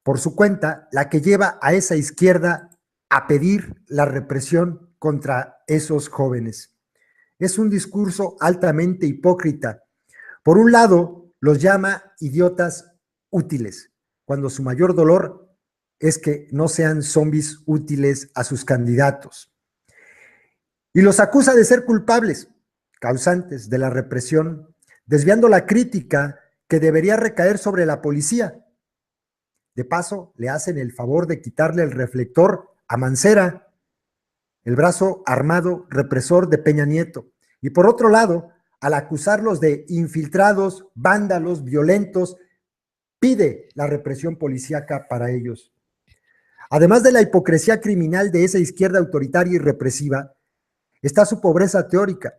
por su cuenta la que lleva a esa izquierda a pedir la represión contra esos jóvenes. Es un discurso altamente hipócrita. Por un lado, los llama idiotas útiles, cuando su mayor dolor es que no sean zombies útiles a sus candidatos. Y los acusa de ser culpables, causantes de la represión, desviando la crítica que debería recaer sobre la policía. De paso, le hacen el favor de quitarle el reflector a Mancera, el brazo armado represor de Peña Nieto. Y por otro lado, al acusarlos de infiltrados, vándalos, violentos, pide la represión policíaca para ellos. Además de la hipocresía criminal de esa izquierda autoritaria y represiva, está su pobreza teórica.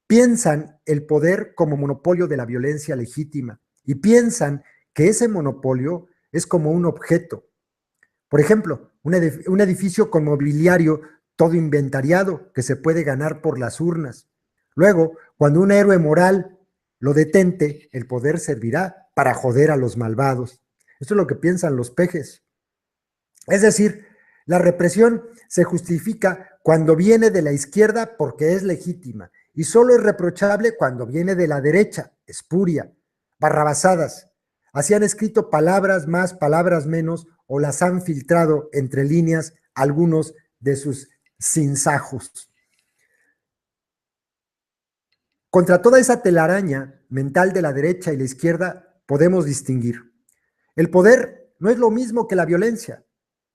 Piensan el poder como monopolio de la violencia legítima y piensan que ese monopolio es como un objeto. Por ejemplo, un edificio con mobiliario todo inventariado que se puede ganar por las urnas. Luego, cuando un héroe moral lo detente, el poder servirá para joder a los malvados. Esto es lo que piensan los pejes. Es decir, la represión se justifica cuando viene de la izquierda porque es legítima y solo es reprochable cuando viene de la derecha, espuria, barrabasadas. Así han escrito palabras más, palabras menos, o las han filtrado entre líneas algunos de sus sinsajos. Contra toda esa telaraña mental de la derecha y la izquierda podemos distinguir. El poder no es lo mismo que la violencia.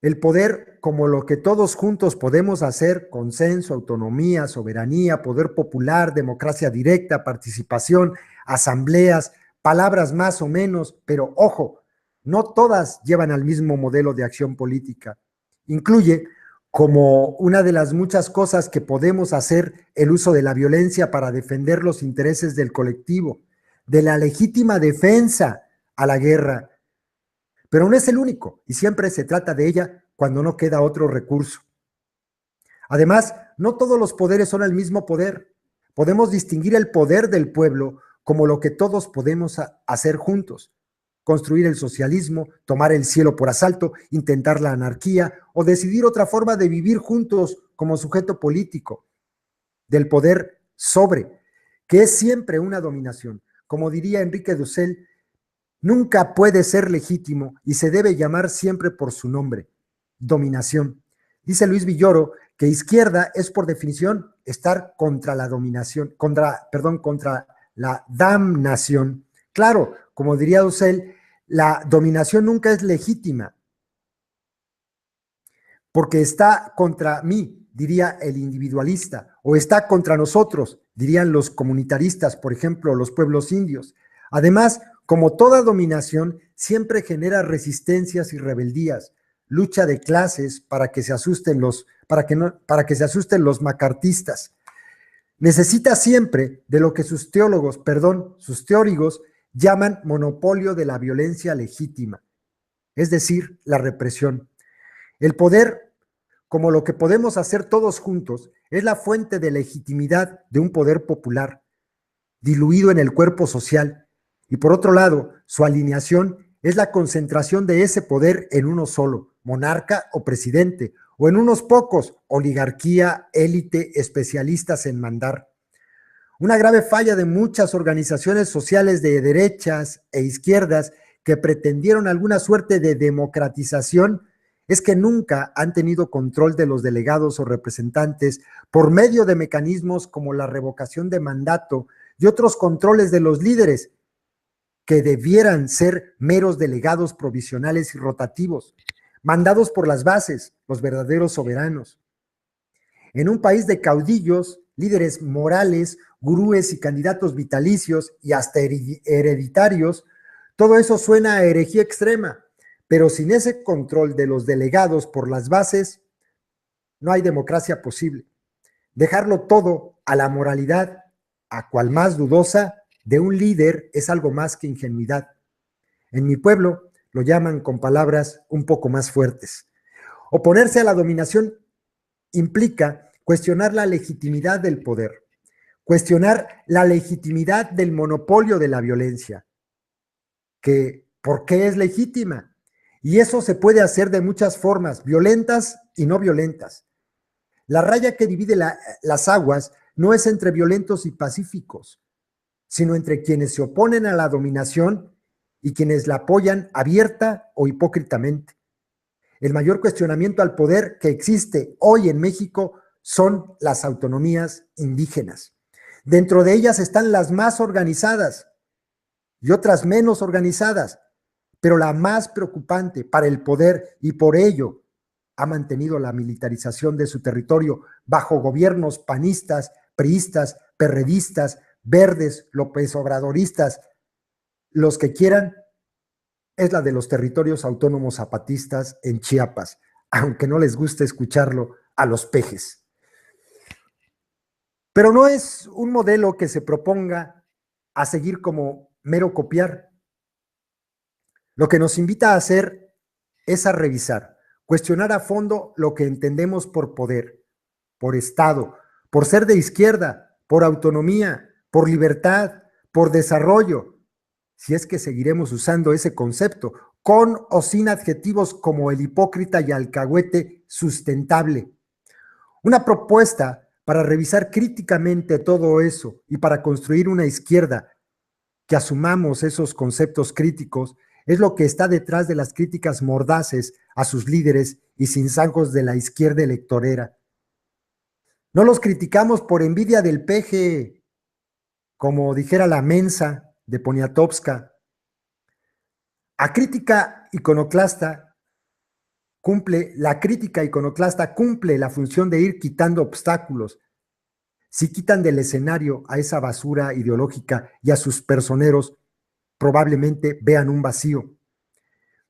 El poder, como lo que todos juntos podemos hacer, consenso, autonomía, soberanía, poder popular, democracia directa, participación, asambleas, palabras más o menos, pero ojo, no todas llevan al mismo modelo de acción política. Incluye, como una de las muchas cosas que podemos hacer, el uso de la violencia para defender los intereses del colectivo, de la legítima defensa a la guerra. Pero no es el único y siempre se trata de ella cuando no queda otro recurso. Además, no todos los poderes son el mismo poder. Podemos distinguir el poder del pueblo como lo que todos podemos hacer juntos. Construir el socialismo, tomar el cielo por asalto, intentar la anarquía o decidir otra forma de vivir juntos como sujeto político. Del poder sobre, que es siempre una dominación. Como diría Enrique Dussel, nunca puede ser legítimo y se debe llamar siempre por su nombre, dominación. Dice Luis Villoro que izquierda es por definición estar contra la dominación, contra la damnación. Claro, como diría Dussel, la dominación nunca es legítima porque está contra mí, diría el individualista, o está contra nosotros, dirían los comunitaristas, por ejemplo, los pueblos indios. Además, como toda dominación, siempre genera resistencias y rebeldías, lucha de clases para que se asusten los macartistas. Necesita siempre de lo que sus teóricos llaman monopolio de la violencia legítima, es decir, la represión. El poder, como lo que podemos hacer todos juntos, es la fuente de legitimidad de un poder popular, diluido en el cuerpo social, y por otro lado, su alineación es la concentración de ese poder en uno solo, monarca o presidente, o en unos pocos, oligarquía, élite, especialistas en mandar. Una grave falla de muchas organizaciones sociales de derechas e izquierdas que pretendieron alguna suerte de democratización es que nunca han tenido control de los delegados o representantes por medio de mecanismos como la revocación de mandato y otros controles de los líderes, que debieran ser meros delegados provisionales y rotativos, mandados por las bases, los verdaderos soberanos. En un país de caudillos, líderes morales, gurúes y candidatos vitalicios y hasta hereditarios, todo eso suena a herejía extrema, pero sin ese control de los delegados por las bases, no hay democracia posible. Dejarlo todo a la moralidad, a cual más dudosa, de un líder es algo más que ingenuidad. En mi pueblo lo llaman con palabras un poco más fuertes. Oponerse a la dominación implica cuestionar la legitimidad del poder, cuestionar la legitimidad del monopolio de la violencia, que ¿por qué es legítima? Y eso se puede hacer de muchas formas, violentas y no violentas. La raya que divide las aguas no es entre violentos y pacíficos, sino entre quienes se oponen a la dominación y quienes la apoyan abierta o hipócritamente. El mayor cuestionamiento al poder que existe hoy en México son las autonomías indígenas. Dentro de ellas están las más organizadas y otras menos organizadas, pero la más preocupante para el poder y por ello ha mantenido la militarización de su territorio bajo gobiernos panistas, priistas, perredistas, verdes, López Obradoristas, los que quieran, es la de los territorios autónomos zapatistas en Chiapas, aunque no les guste escucharlo a los pejes. Pero no es un modelo que se proponga a seguir como mero copiar. Lo que nos invita a hacer es a revisar, cuestionar a fondo lo que entendemos por poder, por Estado, por ser de izquierda, por autonomía, por libertad, por desarrollo, si es que seguiremos usando ese concepto, con o sin adjetivos como el hipócrita y alcahuete sustentable. Una propuesta para revisar críticamente todo eso y para construir una izquierda que asumamos esos conceptos críticos es lo que está detrás de las críticas mordaces a sus líderes y cinzancos de la izquierda electorera. No los criticamos por envidia del peje, como dijera la mensa de Poniatowska. La crítica iconoclasta cumple la función de ir quitando obstáculos. Si quitan del escenario a esa basura ideológica y a sus personeros, probablemente vean un vacío.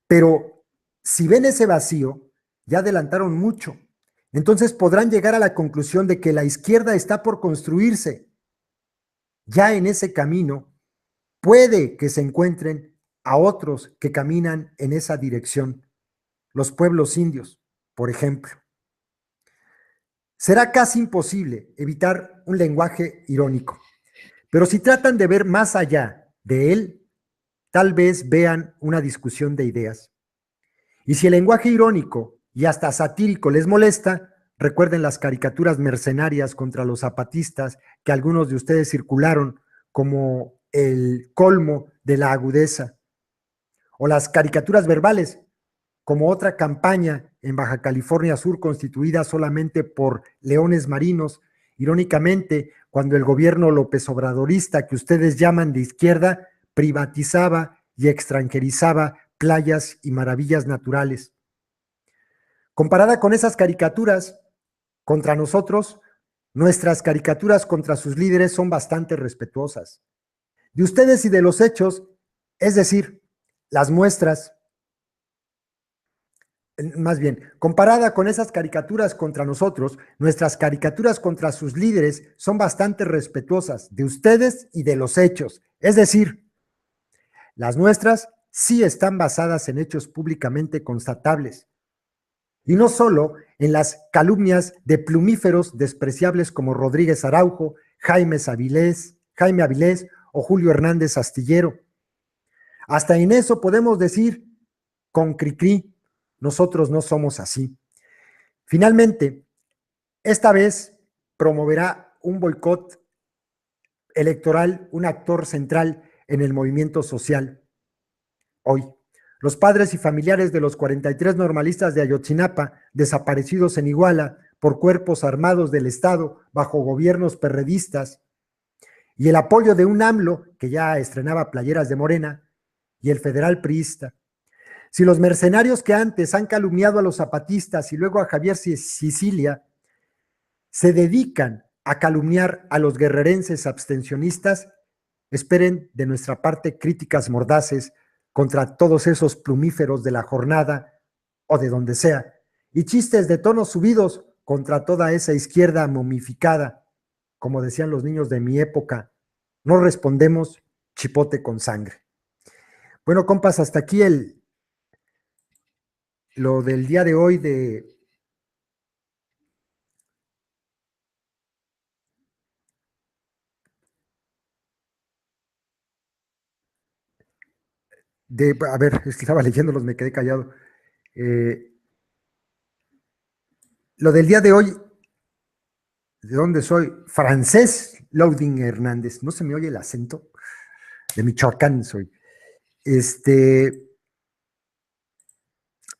Pero si ven ese vacío, ya adelantaron mucho. Entonces podrán llegar a la conclusión de que la izquierda está por construirse. Ya en ese camino, puede que se encuentren a otros que caminan en esa dirección. Los pueblos indios, por ejemplo. Será casi imposible evitar un lenguaje irónico, pero si tratan de ver más allá de él, tal vez vean una discusión de ideas. Y si el lenguaje irónico y hasta satírico les molesta, recuerden las caricaturas mercenarias contra los zapatistas que algunos de ustedes circularon como el colmo de la agudeza, o las caricaturas verbales, como otra campaña en Baja California Sur constituida solamente por leones marinos, irónicamente, cuando el gobierno López Obradorista, que ustedes llaman de izquierda, privatizaba y extranjerizaba playas y maravillas naturales. Comparada con esas caricaturas contra nosotros, nuestras caricaturas contra sus líderes son bastante respetuosas. De ustedes y de los hechos, es decir, las muestras, más bien, comparada con esas caricaturas contra nosotros, nuestras caricaturas contra sus líderes son bastante respetuosas de ustedes y de los hechos. Es decir, las nuestras sí están basadas en hechos públicamente constatables. Y no solo en las calumnias de plumíferos despreciables como Rodríguez Araujo, Jaime Avilés o Julio Hernández Astillero. Hasta en eso podemos decir con cri-cri, nosotros no somos así. Finalmente, esta vez promoverá un boicot electoral, un actor central en el movimiento social. Hoy, los padres y familiares de los 43 normalistas de Ayotzinapa, desaparecidos en Iguala por cuerpos armados del Estado bajo gobiernos perredistas, y el apoyo de un AMLO que ya estrenaba playeras de Morena, y el federal priista. Si los mercenarios que antes han calumniado a los zapatistas y luego a Javier Sicilia se dedican a calumniar a los guerrerenses abstencionistas, esperen de nuestra parte críticas mordaces contra todos esos plumíferos de la jornada o de donde sea, y chistes de tonos subidos contra toda esa izquierda momificada. Como decían los niños de mi época, no respondemos chipote con sangre. Bueno, compas, hasta aquí lo del día de hoy a ver, es que estaba leyéndolos, me quedé callado. Lo del día de hoy, ¿de dónde soy? Francés Louding Hernández. No se me oye el acento. De Michoacán soy.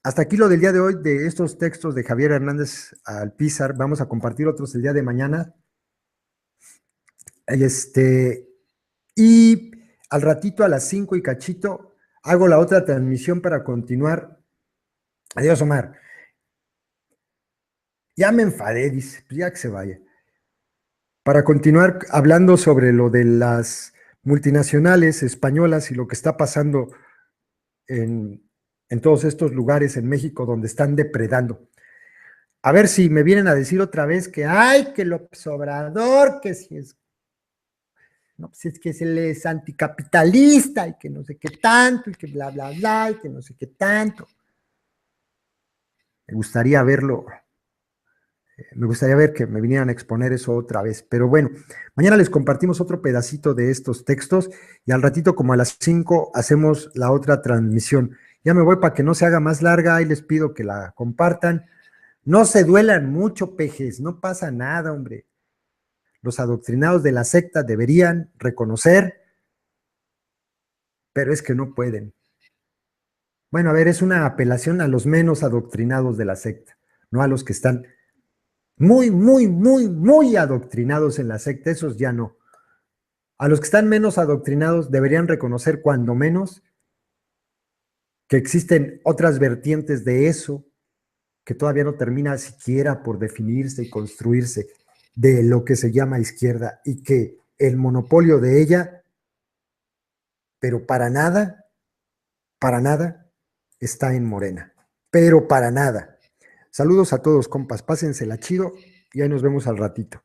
Hasta aquí lo del día de hoy de estos textos de Javier Hernández Alpizar. Vamos a compartir otros el día de mañana. Y al ratito a las 5 y cachito hago la otra transmisión para continuar. Adiós, Omar. Ya me enfadé, dice, pues ya que se vaya. Para continuar hablando sobre lo de las multinacionales españolas y lo que está pasando en todos estos lugares en México donde están depredando. A ver si me vienen a decir otra vez que, ay, que López Obrador, que si es, no, pues es que él es anticapitalista y que no sé qué tanto, y que bla, bla, bla, y que no sé qué tanto. Me gustaría verlo, me gustaría ver que me vinieran a exponer eso otra vez. Pero bueno, mañana les compartimos otro pedacito de estos textos y al ratito, como a las 5, hacemos la otra transmisión. Ya me voy para que no se haga más larga y les pido que la compartan. No se duelan mucho, pejes, no pasa nada, hombre. Los adoctrinados de la secta deberían reconocer, pero es que no pueden. Bueno, a ver, es una apelación a los menos adoctrinados de la secta, no a los que están muy, muy, muy, muy adoctrinados en la secta, esos ya no. A los que están menos adoctrinados deberían reconocer cuando menos que existen otras vertientes de eso que todavía no termina siquiera por definirse y construirse de lo que se llama izquierda y que el monopolio de ella, pero para nada, está en Morena. Pero para nada. Saludos a todos, compas. Pásensela chido y ahí nos vemos al ratito.